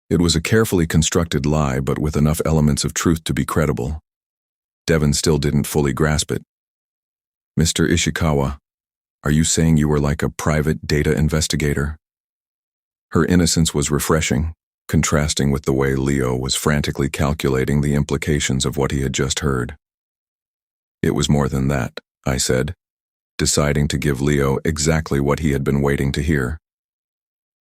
It was a carefully constructed lie, but with enough elements of truth to be credible. Devin still didn't fully grasp it. "Mr. Ishikawa, are you saying you were like a private data investigator?" Her innocence was refreshing, contrasting with the way Leo was frantically calculating the implications of what he had just heard. "It was more than that," I said, deciding to give Leo exactly what he had been waiting to hear.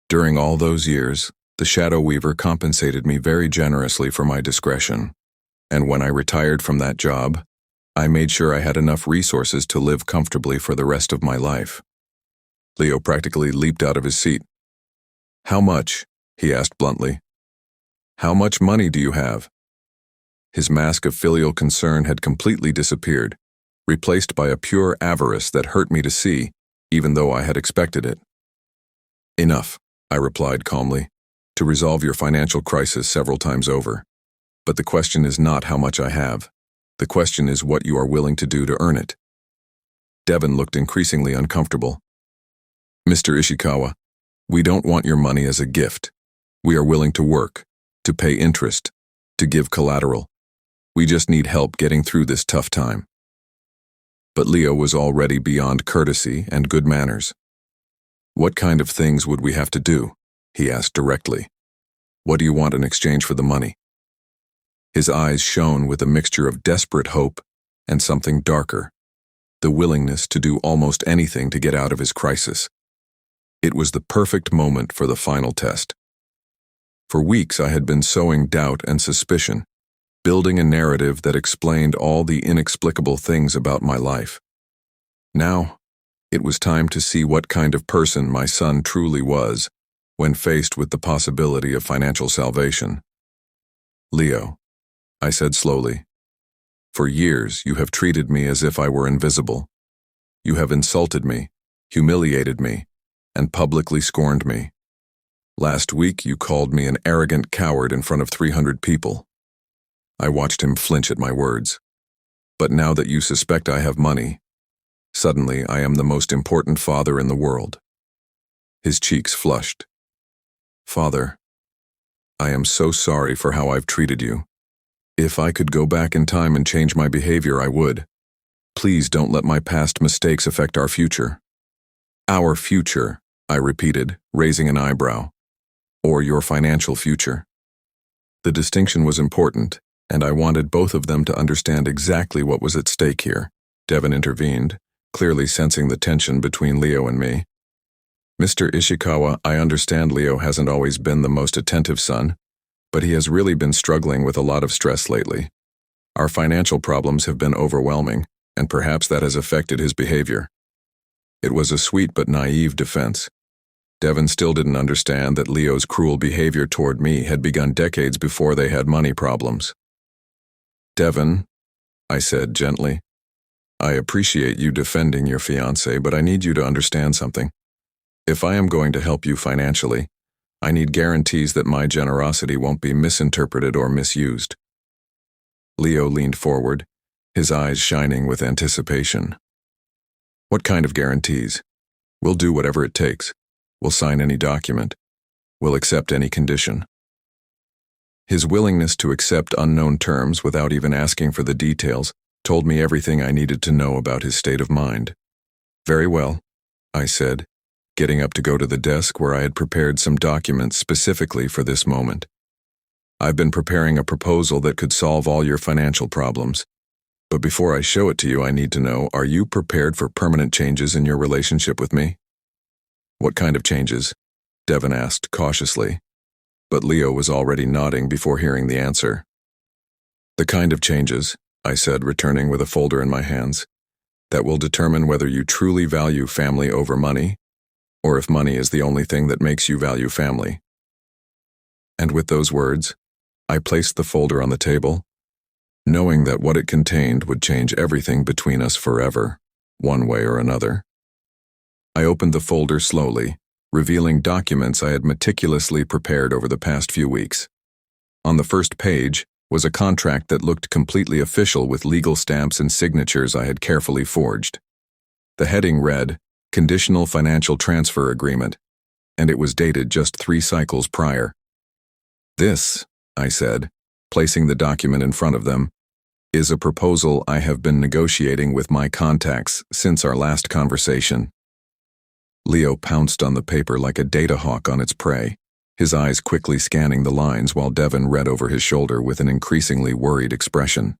"During all those years, the shadow weaver compensated me very generously for my discretion, and when I retired from that job, I made sure I had enough resources to live comfortably for the rest of my life." Leo practically leaped out of his seat. "How much?" he asked bluntly. "How much money do you have?" His mask of filial concern had completely disappeared, replaced by a pure avarice that hurt me to see, even though I had expected it. "Enough," I replied calmly, "to resolve your financial crisis several times over. But the question is not how much I have. The question is what you are willing to do to earn it." Devin looked increasingly uncomfortable. "Mr. Ishikawa, We don't want your money as a gift. We are willing to work, to pay interest, to give collateral. We just need help getting through this tough time. But Leo was already beyond courtesy and good manners. What kind of things would we have to do? He asked directly. What do you want in exchange for the money? His eyes shone with a mixture of desperate hope and something darker, the willingness to do almost anything to get out of his crisis. It was the perfect moment for the final test. For weeks I had been sowing doubt and suspicion, building a narrative that explained all the inexplicable things about my life. Now, it was time to see what kind of person my son truly was when faced with the possibility of financial salvation. Leo, I said slowly, for years you have treated me as if I were invisible. You have insulted me, humiliated me, and publicly scorned me. Last week you called me an arrogant coward in front of 300 people. I watched him flinch at my words. But now that you suspect I have money, suddenly I am the most important father in the world. His cheeks flushed. Father, I am so sorry for how I've treated you. If I could go back in time and change my behavior, I would. Please don't let my past mistakes affect our future. Our future, I repeated, raising an eyebrow. Or your financial future. The distinction was important, and I wanted both of them to understand exactly what was at stake here. Devon intervened, clearly sensing the tension between Leo and me. Mr. Ishikawa, I understand Leo hasn't always been the most attentive son, but he has really been struggling with a lot of stress lately. Our financial problems have been overwhelming, and perhaps that has affected his behavior. It was a sweet but naive defense. Devon still didn't understand that Leo's cruel behavior toward me had begun decades before they had money problems. Devon, I said gently, I appreciate you defending your fiancé, but I need you to understand something. If I am going to help you financially, I need guarantees that my generosity won't be misinterpreted or misused. Leo leaned forward, his eyes shining with anticipation. What kind of guarantees? We'll do whatever it takes. We'll sign any document. We'll accept any condition. His willingness to accept unknown terms without even asking for the details told me everything I needed to know about his state of mind. Very well, I said, getting up to go to the desk where I had prepared some documents specifically for this moment. I've been preparing a proposal that could solve all your financial problems. But before I show it to you, I need to know, are you prepared for permanent changes in your relationship with me? What kind of changes? Devon asked cautiously, but Leo was already nodding before hearing the answer. The kind of changes, I said, returning with a folder in my hands, that will determine whether you truly value family over money, or if money is the only thing that makes you value family. And with those words, I placed the folder on the table, knowing that what it contained would change everything between us forever, one way or another. I opened the folder slowly, revealing documents I had meticulously prepared over the past few weeks. On the first page was a contract that looked completely official with legal stamps and signatures I had carefully forged. The heading read, Conditional Financial Transfer Agreement, and it was dated just 3 cycles prior. This, I said, placing the document in front of them, is a proposal I have been negotiating with my contacts since our last conversation. Leo pounced on the paper like a data hawk on its prey, his eyes quickly scanning the lines while Devon read over his shoulder with an increasingly worried expression.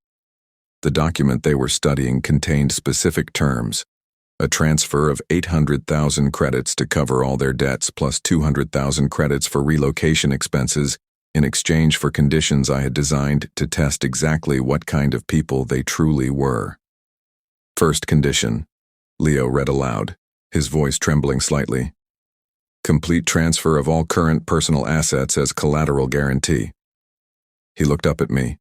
The document they were studying contained specific terms, a transfer of 800,000 credits to cover all their debts plus 200,000 credits for relocation expenses in exchange for conditions I had designed to test exactly what kind of people they truly were. First condition, Leo read aloud, his voice trembling slightly. Complete transfer of all current personal assets as collateral guarantee. He looked up at me.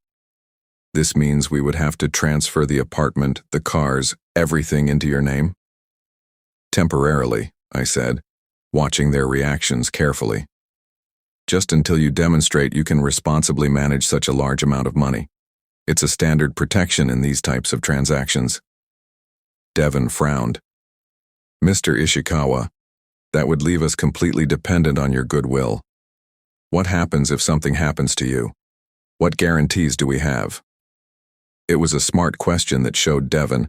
This means we would have to transfer the apartment, the cars, everything into your name? Temporarily, I said, watching their reactions carefully. Just until you demonstrate you can responsibly manage such a large amount of money. It's a standard protection in these types of transactions. Devon frowned. Mr. Ishikawa, That would leave us completely dependent on your goodwill. What happens if something happens to you? What guarantees do we have? It was a smart question that showed Devon,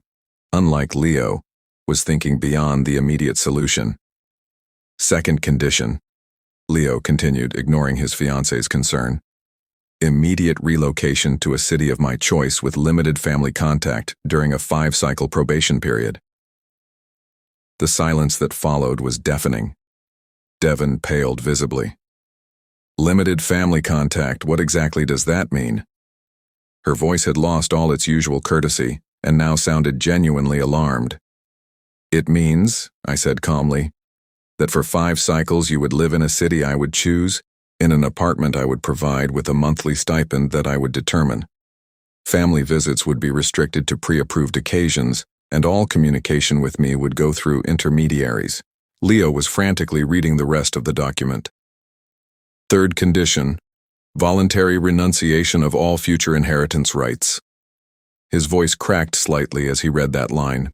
unlike Leo, was thinking beyond the immediate solution. Second condition, Leo continued, ignoring his fiancée's concern. Immediate relocation to a city of my choice with limited family contact during a 5-cycle probation period. The silence that followed was deafening. Devon paled visibly. Limited family contact, what exactly does that mean? Her voice had lost all its usual courtesy and now sounded genuinely alarmed. It means, I said calmly, that for 5 cycles you would live in a city I would choose, in an apartment I would provide with a monthly stipend that I would determine. Family visits would be restricted to pre-approved occasions, and all communication with me would go through intermediaries. Leo was frantically reading the rest of the document. Third condition, voluntary renunciation of all future inheritance rights. His voice cracked slightly as he read that line.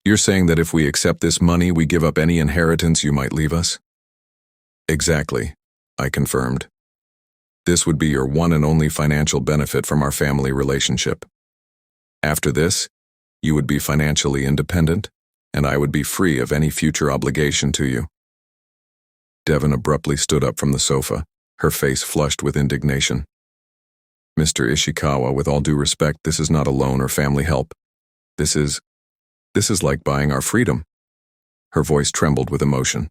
You're saying that if we accept this money, we give up any inheritance you might leave us? Exactly, I confirmed. This would be your one and only financial benefit from our family relationship. After this, you would be financially independent, and I would be free of any future obligation to you. Devon abruptly stood up from the sofa, her face flushed with indignation. Mr. Ishikawa, with all due respect, this is not a loan or family help. This is like buying our freedom. Her voice trembled with emotion.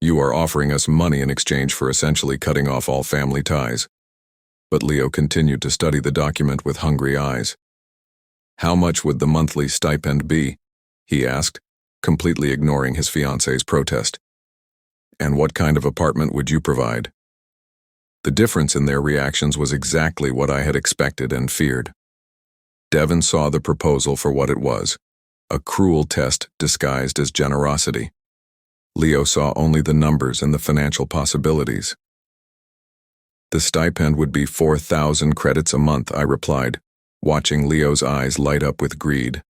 You are offering us money in exchange for essentially cutting off all family ties. But Leo continued to study the document with hungry eyes. How much would the monthly stipend be? He asked, completely ignoring his fiancée's protest. And what kind of apartment would you provide? The difference in their reactions was exactly what I had expected and feared. Devon saw the proposal for what it was, a cruel test disguised as generosity. Leo saw only the numbers and the financial possibilities. The stipend would be 4,000 credits a month, I replied, watching Leo's eyes light up with greed.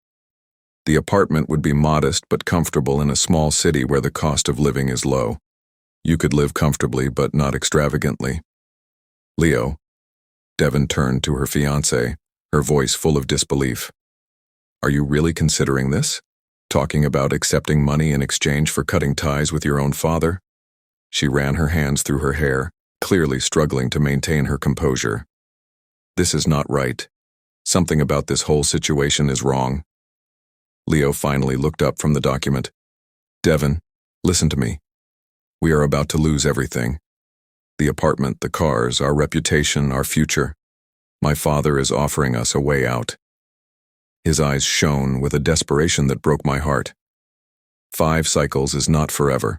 The apartment would be modest but comfortable in a small city where the cost of living is low. You could live comfortably but not extravagantly. Leo, Devon turned to her fiancé, her voice full of disbelief. Are you really considering this? Talking about accepting money in exchange for cutting ties with your own father? She ran her hands through her hair, clearly struggling to maintain her composure. This is not right. Something about this whole situation is wrong. Leo finally looked up from the document. Devon, listen to me. We are about to lose everything. The apartment, the cars, our reputation, our future. My father is offering us a way out. His eyes shone with a desperation that broke my heart. 5 cycles is not forever.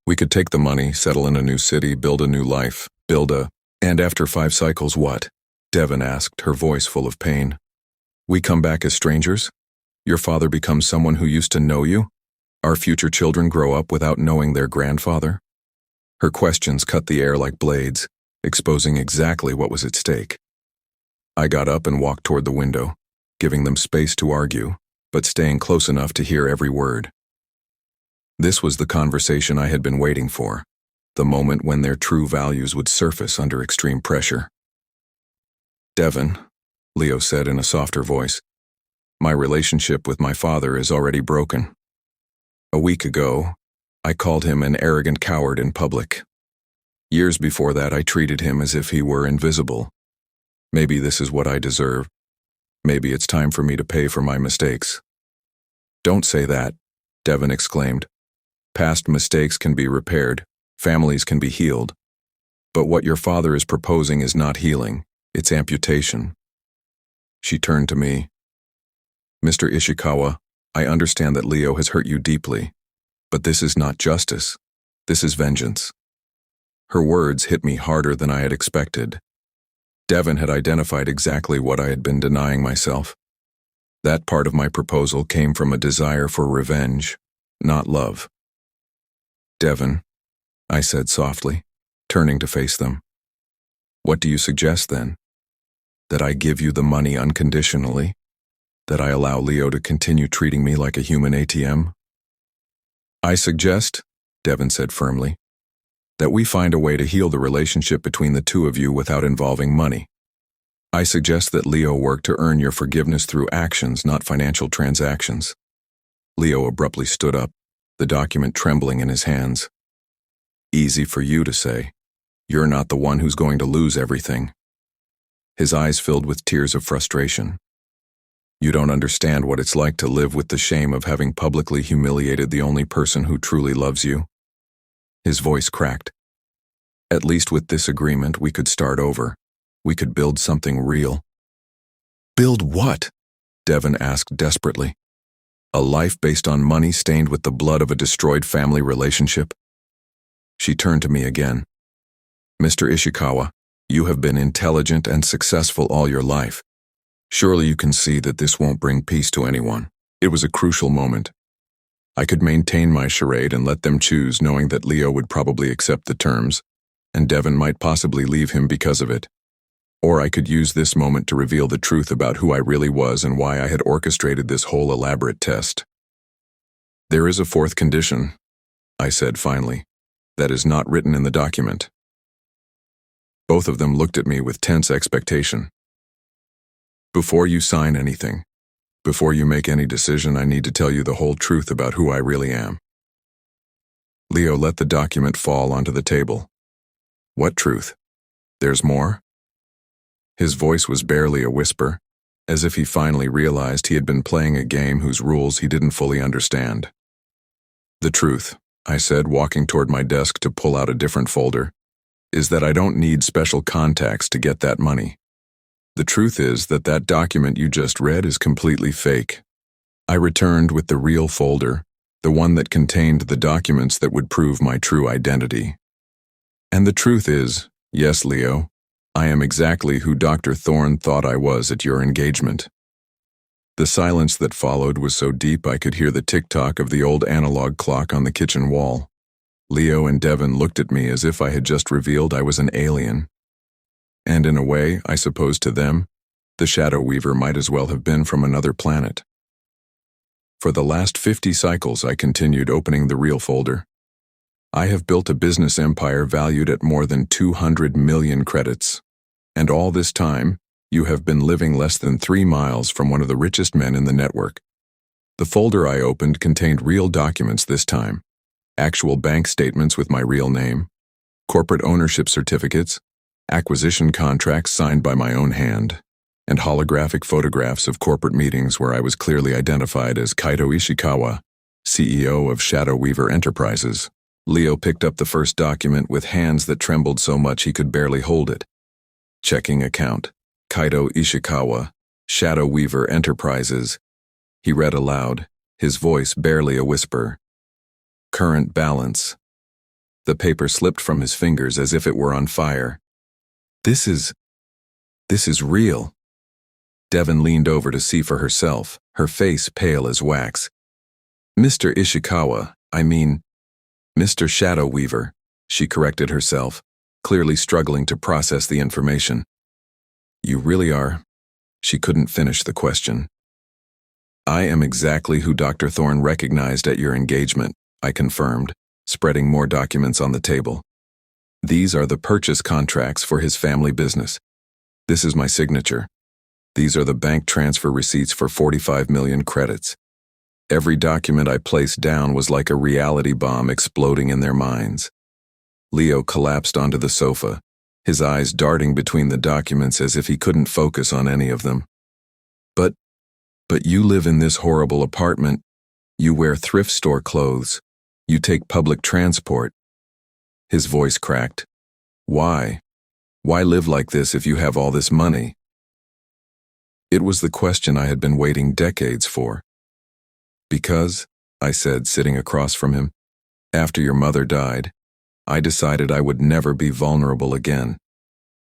We could take the money, settle in a new city, build a new life, And after 5 cycles what? Devon asked, her voice full of pain. We come back as strangers? Your father becomes someone who used to know you? Our future children grow up without knowing their grandfather? Her questions cut the air like blades, exposing exactly what was at stake. I got up and walked toward the window, giving them space to argue, but staying close enough to hear every word. This was the conversation I had been waiting for, the moment when their true values would surface under extreme pressure. Devon, Leo said in a softer voice, my relationship with my father is already broken. A week ago, I called him an arrogant coward in public. Years before that, I treated him as if he were invisible. Maybe this is what I deserve. Maybe it's time for me to pay for my mistakes. Don't say that, Devon exclaimed. Past mistakes can be repaired, families can be healed. But what your father is proposing is not healing, it's amputation. She turned to me. Mr. Ishikawa, I understand that Leo has hurt you deeply, but this is not justice. This is vengeance. Her words hit me harder than I had expected. Devon had identified exactly what I had been denying myself. That part of my proposal came from a desire for revenge, not love. Devon, I said softly, turning to face them. What do you suggest then? That I give you the money unconditionally? That I allow Leo to continue treating me like a human ATM? I suggest, Devon said firmly, that we find a way to heal the relationship between the two of you without involving money. I suggest that Leo work to earn your forgiveness through actions, not financial transactions. Leo abruptly stood up, the document trembling in his hands. Easy for you to say. You're not the one who's going to lose everything. His eyes filled with tears of frustration. You don't understand what it's like to live with the shame of having publicly humiliated the only person who truly loves you. His voice cracked. At least with this agreement, we could start over. We could build something real. Build what? Devon asked desperately. A life based on money stained with the blood of a destroyed family relationship? She turned to me again. Mr. Ishikawa, you have been intelligent and successful all your life. Surely you can see that this won't bring peace to anyone. It was a crucial moment. I could maintain my charade and let them choose, knowing that Leo would probably accept the terms, and Devon might possibly leave him because of it. Or I could use this moment to reveal the truth about who I really was and why I had orchestrated this whole elaborate test. There is a fourth condition, I said finally, that is not written in the document. Both of them looked at me with tense expectation. Before you sign anything, before you make any decision, I need to tell you the whole truth about who I really am. Leo let the document fall onto the table. What truth? There's more? His voice was barely a whisper, as if he finally realized he had been playing a game whose rules he didn't fully understand. The truth, I said, walking toward my desk to pull out a different folder, is that I don't need special contacts to get that money. The truth is that that document you just read is completely fake. I returned with the real folder, the one that contained the documents that would prove my true identity. And the truth is, yes, Leo, I am exactly who Dr. Thorne thought I was at your engagement. The silence that followed was so deep I could hear the tick-tock of the old analog clock on the kitchen wall. Leo and Devon looked at me as if I had just revealed I was an alien. And in a way, I suppose to them, the Shadow Weaver might as well have been from another planet. For the last 50 cycles, I continued opening the real folder. I have built a business empire valued at more than 200 million credits. And all this time, you have been living less than 3 miles from one of the richest men in the network. The folder I opened contained real documents this time. Actual bank statements with my real name, corporate ownership certificates, acquisition contracts signed by my own hand, and holographic photographs of corporate meetings where I was clearly identified as Kaito Ishikawa, CEO of Shadow Weaver Enterprises. Leo picked up the first document with hands that trembled so much he could barely hold it. Checking account, Kaito Ishikawa, Shadow Weaver Enterprises. He read aloud, his voice barely a whisper. Current balance. The paper slipped from his fingers as if it were on fire. This is real. Devon leaned over to see for herself, her face pale as wax. Mr. Ishikawa, I mean, Mr. Shadow Weaver, she corrected herself, clearly struggling to process the information. You really are. She couldn't finish the question. I am exactly who Dr. Thorne recognized at your engagement, I confirmed, spreading more documents on the table. These are the purchase contracts for his family business. This is my signature. These are the bank transfer receipts for 45 million credits. Every document I placed down was like a reality bomb exploding in their minds. Leo collapsed onto the sofa, his eyes darting between the documents as if he couldn't focus on any of them. But you live in this horrible apartment. You wear thrift store clothes. You take public transport. His voice cracked. Why? Why live like this if you have all this money? It was the question I had been waiting decades for. Because, I said, sitting across from him, after your mother died, I decided I would never be vulnerable again.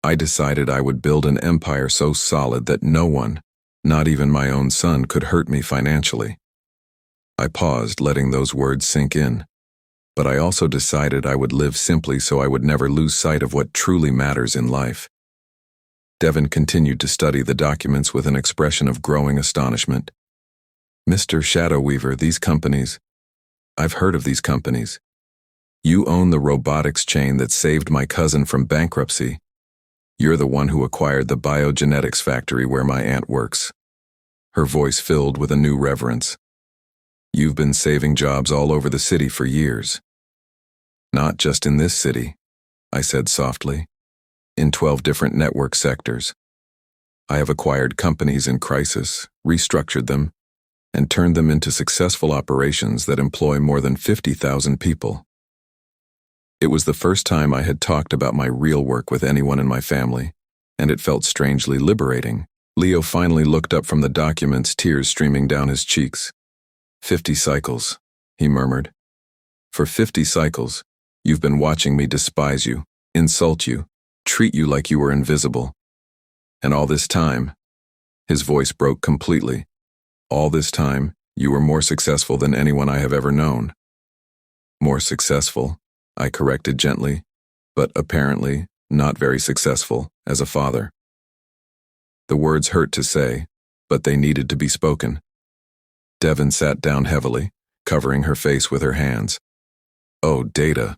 I decided I would build an empire so solid that no one, not even my own son, could hurt me financially. I paused, letting those words sink in. But I also decided I would live simply so I would never lose sight of what truly matters in life. Devon continued to study the documents with an expression of growing astonishment. Mr. Shadow Weaver, these companies, I've heard of these companies. You own the robotics chain that saved my cousin from bankruptcy. You're the one who acquired the biogenetics factory where my aunt works. Her voice filled with a new reverence. You've been saving jobs all over the city for years. Not just in this city, I said softly. In 12 different network sectors. I have acquired companies in crisis, restructured them, and turned them into successful operations that employ more than 50,000 people. It was the first time I had talked about my real work with anyone in my family, and it felt strangely liberating. Leo finally looked up from the documents, tears streaming down his cheeks. 50 cycles, he murmured. For 50 cycles, you've been watching me despise you, insult you, treat you like you were invisible. And all this time, his voice broke completely. All this time, you were more successful than anyone I have ever known. More successful, I corrected gently, but apparently not very successful as a father. The words hurt to say, but they needed to be spoken. Devon sat down heavily, covering her face with her hands. Oh, Data.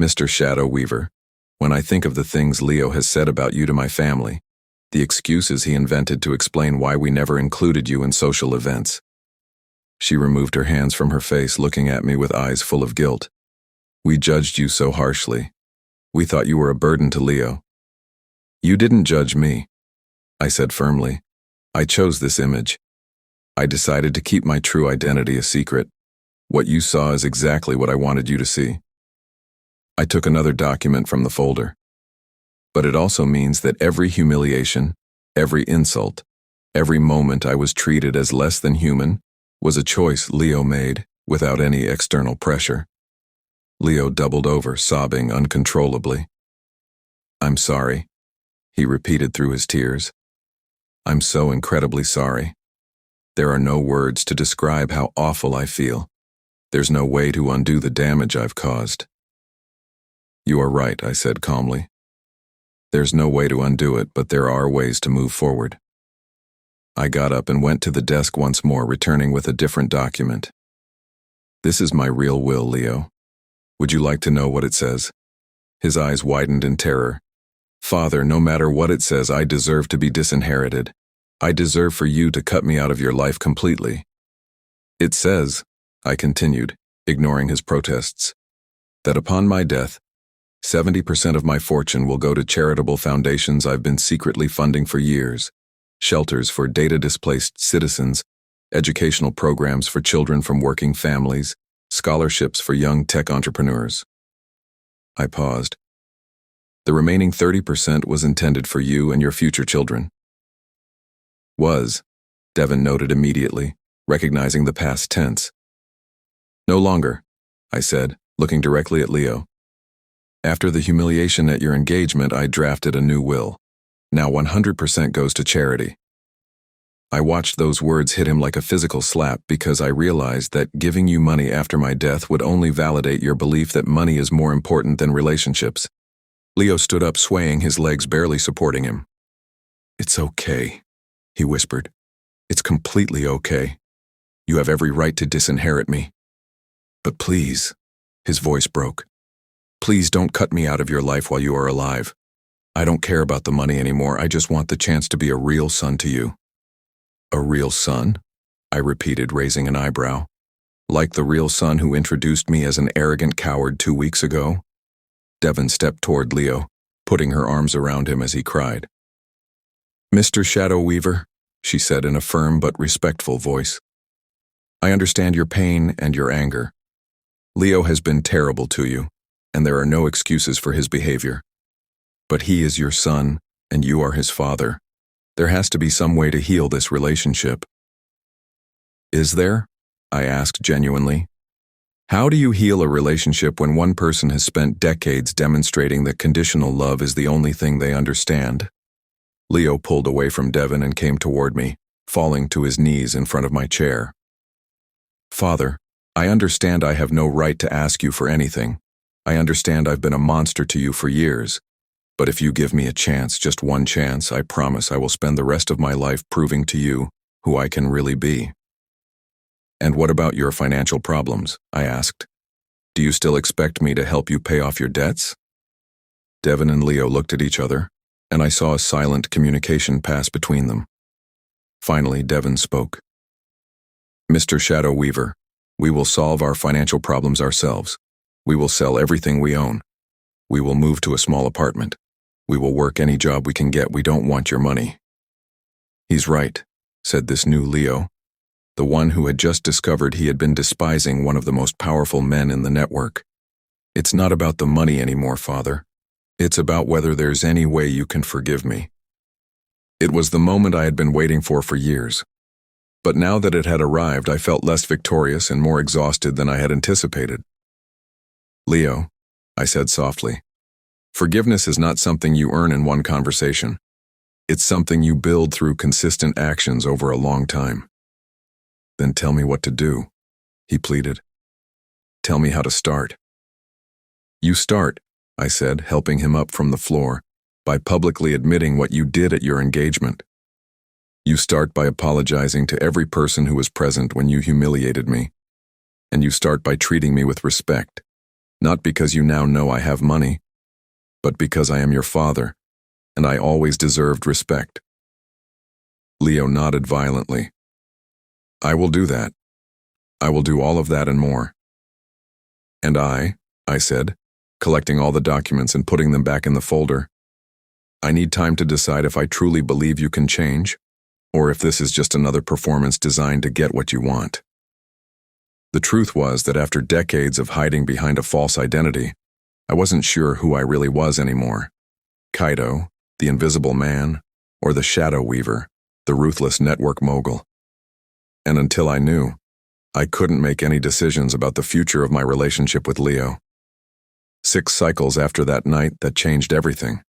Mr. Shadow Weaver, when I think of the things Leo has said about you to my family, the excuses he invented to explain why we never included you in social events. She removed her hands from her face, looking at me with eyes full of guilt. We judged you so harshly. We thought you were a burden to Leo. You didn't judge me, I said firmly. I chose this image. I decided to keep my true identity a secret. What you saw is exactly what I wanted you to see. I took another document from the folder. But it also means that every humiliation, every insult, every moment I was treated as less than human was a choice Leo made without any external pressure. Leo doubled over, sobbing uncontrollably. I'm sorry, he repeated through his tears. I'm so incredibly sorry. There are no words to describe how awful I feel. There's no way to undo the damage I've caused. You are right, I said calmly. There's no way to undo it, but there are ways to move forward. I got up and went to the desk once more, returning with a different document. This is my real will, Leo. Would you like to know what it says? His eyes widened in terror. Father, no matter what it says, I deserve to be disinherited. I deserve for you to cut me out of your life completely. It says, I continued, ignoring his protests, that upon my death, 70% of my fortune will go to charitable foundations I've been secretly funding for years, shelters for data-displaced citizens, educational programs for children from working families, scholarships for young tech entrepreneurs. I paused. The remaining 30% was intended for you and your future children. Was, Devon noted immediately, recognizing the past tense. No longer, I said, looking directly at Leo. After the humiliation at your engagement, I drafted a new will. Now 100% goes to charity. I watched those words hit him like a physical slap because I realized that giving you money after my death would only validate your belief that money is more important than relationships. Leo stood up, swaying, his legs barely supporting him. It's okay, he whispered. It's completely okay. You have every right to disinherit me. But please, his voice broke. Please don't cut me out of your life while you are alive. I don't care about the money anymore. I just want the chance to be a real son to you. A real son? I repeated, raising an eyebrow. Like the real son who introduced me as an arrogant coward 2 weeks ago? Devon stepped toward Leo, putting her arms around him as he cried. Mr. Shadow Weaver, she said in a firm but respectful voice. I understand your pain and your anger. Leo has been terrible to you, and there are no excuses for his behavior. But he is your son, and you are his father. There has to be some way to heal this relationship. Is there? I asked genuinely. How do you heal a relationship when one person has spent decades demonstrating that conditional love is the only thing they understand? Leo pulled away from Devon and came toward me, falling to his knees in front of my chair. Father, I understand I have no right to ask you for anything. I understand I've been a monster to you for years. But if you give me a chance, just one chance, I promise I will spend the rest of my life proving to you who I can really be. "And what about your financial problems?" I asked. "Do you still expect me to help you pay off your debts?" Devon and Leo looked at each other, and I saw a silent communication pass between them. Finally, Devon spoke. "Mr. Shadow Weaver, we will solve our financial problems ourselves. We will sell everything we own. We will move to a small apartment. We will work any job we can get. We don't want your money." "He's right," said this new Leo, the one who had just discovered he had been despising one of the most powerful men in the network. "It's not about the money anymore, Father. It's about whether there's any way you can forgive me." It was the moment I had been waiting for years. But now that it had arrived, I felt less victorious and more exhausted than I had anticipated. "Leo," I said softly, "forgiveness is not something you earn in one conversation. It's something you build through consistent actions over a long time." "Then tell me what to do," he pleaded. "Tell me how to start." "You start," I said, helping him up from the floor, "by publicly admitting what you did at your engagement. You start by apologizing to every person who was present when you humiliated me. And you start by treating me with respect, not because you now know I have money, but because I am your father, and I always deserved respect." Leo nodded violently. "I will do that. I will do all of that and more." "And I said, collecting all the documents and putting them back in the folder, "I need time to decide if I truly believe you can change, or if this is just another performance designed to get what you want." The truth was that after decades of hiding behind a false identity, I wasn't sure who I really was anymore. Kaito, the invisible man, or the Shadow Weaver, the ruthless network mogul. And until I knew, I couldn't make any decisions about the future of my relationship with Leo. 6 cycles after that night, that changed everything.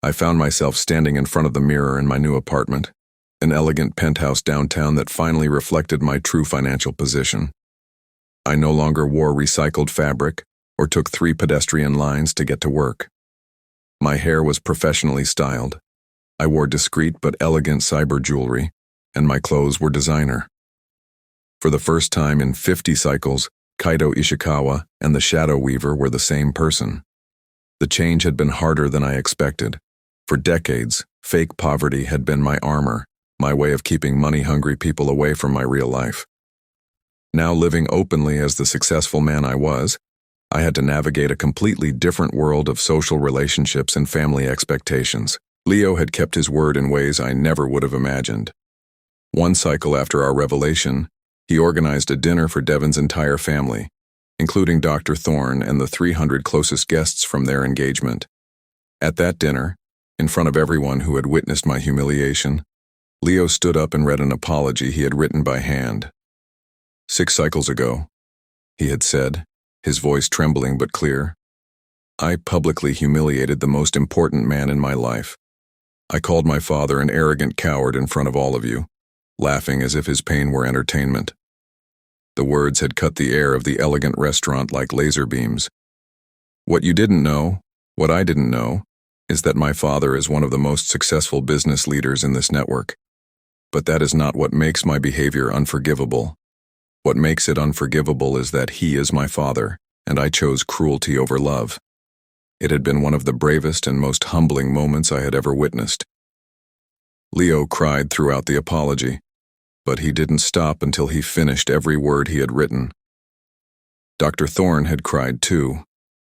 I found myself standing in front of the mirror in my new apartment, an elegant penthouse downtown that finally reflected my true financial position. I no longer wore recycled fabric or took 3 pedestrian lines to get to work. My hair was professionally styled. I wore discreet but elegant cyber jewelry, and my clothes were designer. For the first time in 50 cycles, Kaito Ishikawa and the Shadow Weaver were the same person. The change had been harder than I expected. For decades, fake poverty had been my armor, my way of keeping money-hungry people away from my real life. Now living openly as the successful man I was, I had to navigate a completely different world of social relationships and family expectations. Leo had kept his word in ways I never would have imagined. One cycle after our revelation, he organized a dinner for Devon's entire family, including Dr. Thorne and the 300 closest guests from their engagement. At that dinner, in front of everyone who had witnessed my humiliation, Leo stood up and read an apology he had written by hand. 6 cycles ago, he had said, his voice trembling but clear, "I publicly humiliated the most important man in my life. I called my father an arrogant coward in front of all of you, laughing as if his pain were entertainment." The words had cut the air of the elegant restaurant like laser beams. What you didn't know, what I didn't know, is that my father is one of the most successful business leaders in this network. But that is not what makes my behavior unforgivable. What makes it unforgivable is that he is my father, and I chose cruelty over love. It had been one of the bravest and most humbling moments I had ever witnessed. Leo cried throughout the apology, but he didn't stop until he finished every word he had written. Dr. Thorne had cried too,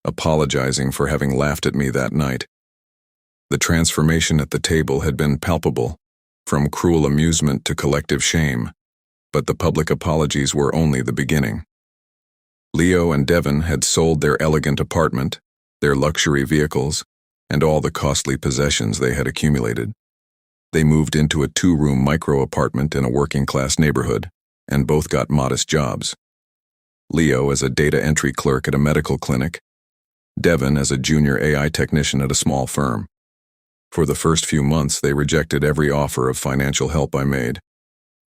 apologizing for having laughed at me that night. The transformation at the table had been palpable, from cruel amusement to collective shame, but the public apologies were only the beginning. Leo and Devon had sold their elegant apartment, their luxury vehicles, and all the costly possessions they had accumulated. They moved into a 2-room micro-apartment in a working-class neighborhood, and both got modest jobs. Leo as a data entry clerk at a medical clinic, Devon as a junior AI technician at a small firm. For the first few months, they rejected every offer of financial help I made.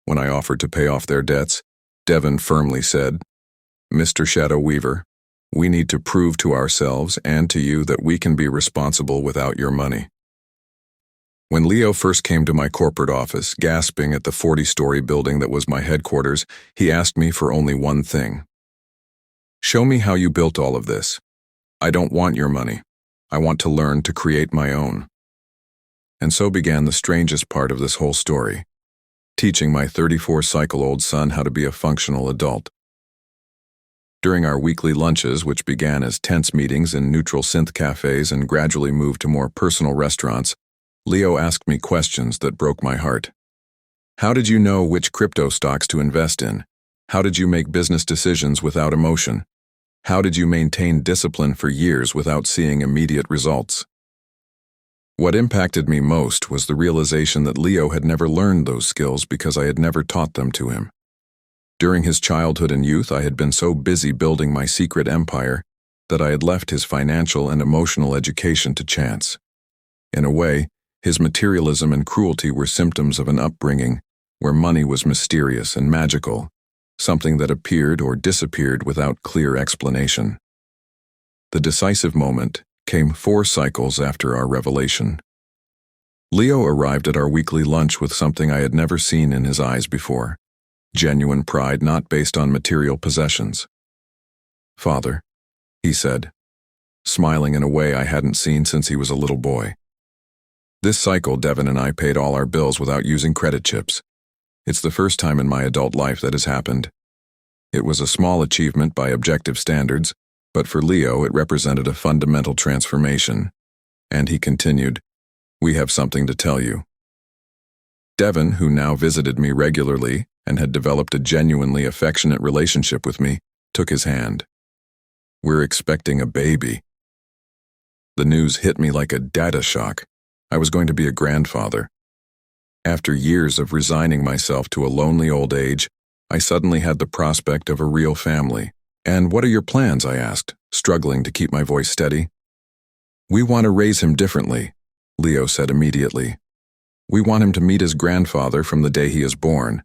When I offered to pay off their debts, Devon firmly said, "Mr. Shadow Weaver, we need to prove to ourselves and to you that we can be responsible without your money." When Leo first came to my corporate office, gasping at the 40-story building that was my headquarters, he asked me for only one thing. Show me how you built all of this. I don't want your money. I want to learn to create my own. And so began the strangest part of this whole story, teaching my 34-cycle-old son how to be a functional adult. During our weekly lunches, which began as tense meetings in neutral synth cafes and gradually moved to more personal restaurants, Leo asked me questions that broke my heart. How did you know which crypto stocks to invest in? How did you make business decisions without emotion? How did you maintain discipline for years without seeing immediate results? What impacted me most was the realization that Leo had never learned those skills because I had never taught them to him. During his childhood and youth, I had been so busy building my secret empire that I had left his financial and emotional education to chance. In a way, his materialism and cruelty were symptoms of an upbringing where money was mysterious and magical, something that appeared or disappeared without clear explanation. The decisive moment came 4 cycles after our revelation. Leo arrived at our weekly lunch with something I had never seen in his eyes before. Genuine pride not based on material possessions. "Father," he said, smiling in a way I hadn't seen since he was a little boy. This cycle, Devin and I paid all our bills without using credit chips. It's the first time in my adult life that has happened. It was a small achievement by objective standards, but for Leo it represented a fundamental transformation. And he continued, "We have something to tell you." Devin, who now visited me regularly and had developed a genuinely affectionate relationship with me, took his hand. "We're expecting a baby." The news hit me like a data shock. I was going to be a grandfather. After years of resigning myself to a lonely old age, I suddenly had the prospect of a real family. "And what are your plans?" I asked, struggling to keep my voice steady. "We want to raise him differently," Leo said immediately. "We want him to meet his grandfather from the day he is born.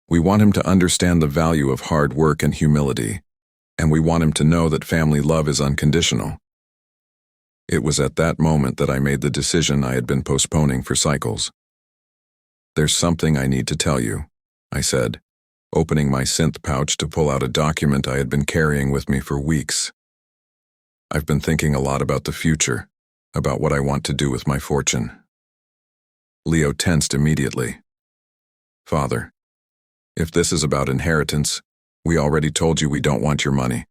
We want him to understand the value of hard work and humility. And we want him to know that family love is unconditional." It was at that moment that I made the decision I had been postponing for cycles. "There's something I need to tell you," I said, opening my synth pouch to pull out a document I had been carrying with me for weeks. "I've been thinking a lot about the future, about what I want to do with my fortune." Leo tensed immediately. "Father, if this is about inheritance, we already told you we don't want your money."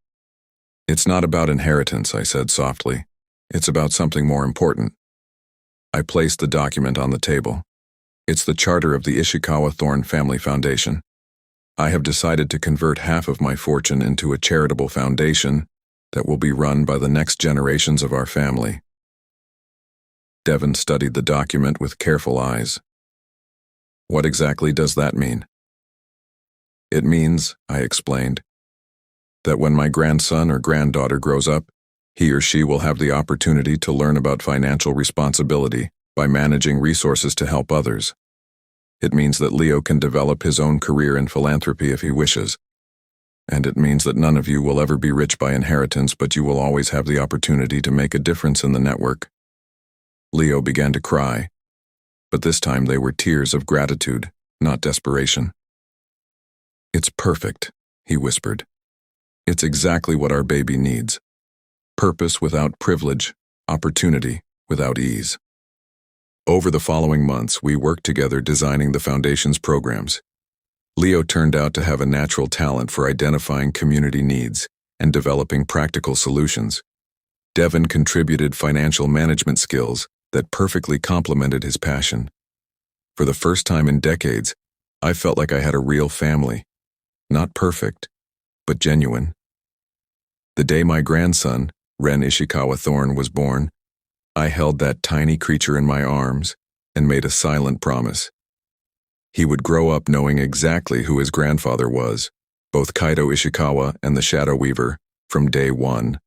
"It's not about inheritance," I said softly. "It's about something more important." I placed the document on the table. It's the charter of the Ishikawa Thorn Family Foundation. I have decided to convert half of my fortune into a charitable foundation that will be run by the next generations of our family. Devin studied the document with careful eyes. "What exactly does that mean?" "It means," I explained, "that when my grandson or granddaughter grows up, he or she will have the opportunity to learn about financial responsibility by managing resources to help others. It means that Leo can develop his own career in philanthropy if he wishes. And it means that none of you will ever be rich by inheritance, but you will always have the opportunity to make a difference in the network." Leo began to cry, but this time they were tears of gratitude, not desperation. "It's perfect," he whispered. "It's exactly what our baby needs. Purpose without privilege, opportunity without ease." Over the following months, we worked together designing the foundation's programs. Leo turned out to have a natural talent for identifying community needs and developing practical solutions. Devin contributed financial management skills that perfectly complemented his passion. For the first time in decades, I felt like I had a real family. Not perfect, but genuine. The day my grandson, Ren Ishikawa Thorn, was born, I held that tiny creature in my arms and made a silent promise. He would grow up knowing exactly who his grandfather was, both Kaito Ishikawa and the Shadow Weaver, from day one.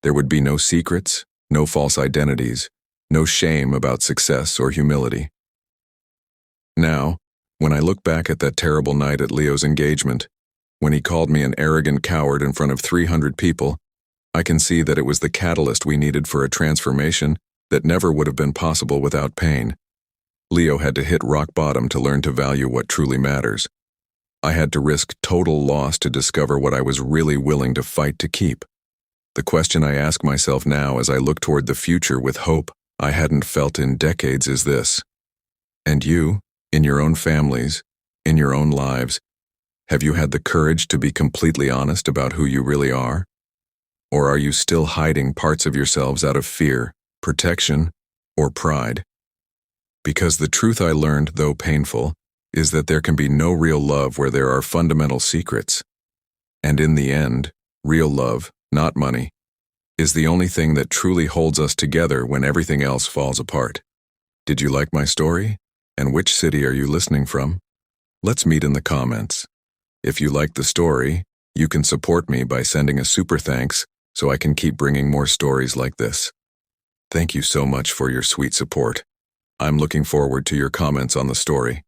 There would be no secrets, no false identities, no shame about success or humility. Now, when I look back at that terrible night at Leo's engagement, when he called me an arrogant coward in front of 300 people, I can see that it was the catalyst we needed for a transformation that never would have been possible without pain. Leo had to hit rock bottom to learn to value what truly matters. I had to risk total loss to discover what I was really willing to fight to keep. The question I ask myself now as I look toward the future with hope I hadn't felt in decades is this. And you, in your own families, in your own lives, have you had the courage to be completely honest about who you really are? Or are you still hiding parts of yourselves out of fear, protection, or pride? Because the truth I learned, though painful, is that there can be no real love where there are fundamental secrets. And in the end, real love, not money, is the only thing that truly holds us together when everything else falls apart. Did you like my story? And which city are you listening from? Let's meet in the comments. If you liked the story, you can support me by sending a super thanks so I can keep bringing more stories like this. Thank you so much for your sweet support. I'm looking forward to your comments on the story.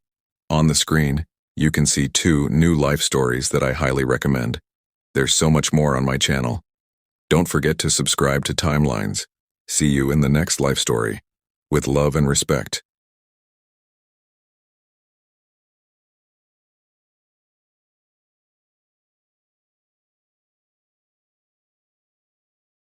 On the screen, you can see 2 new life stories that I highly recommend. There's so much more on my channel. Don't forget to subscribe to Timelines. See you in the next life story. With love and respect.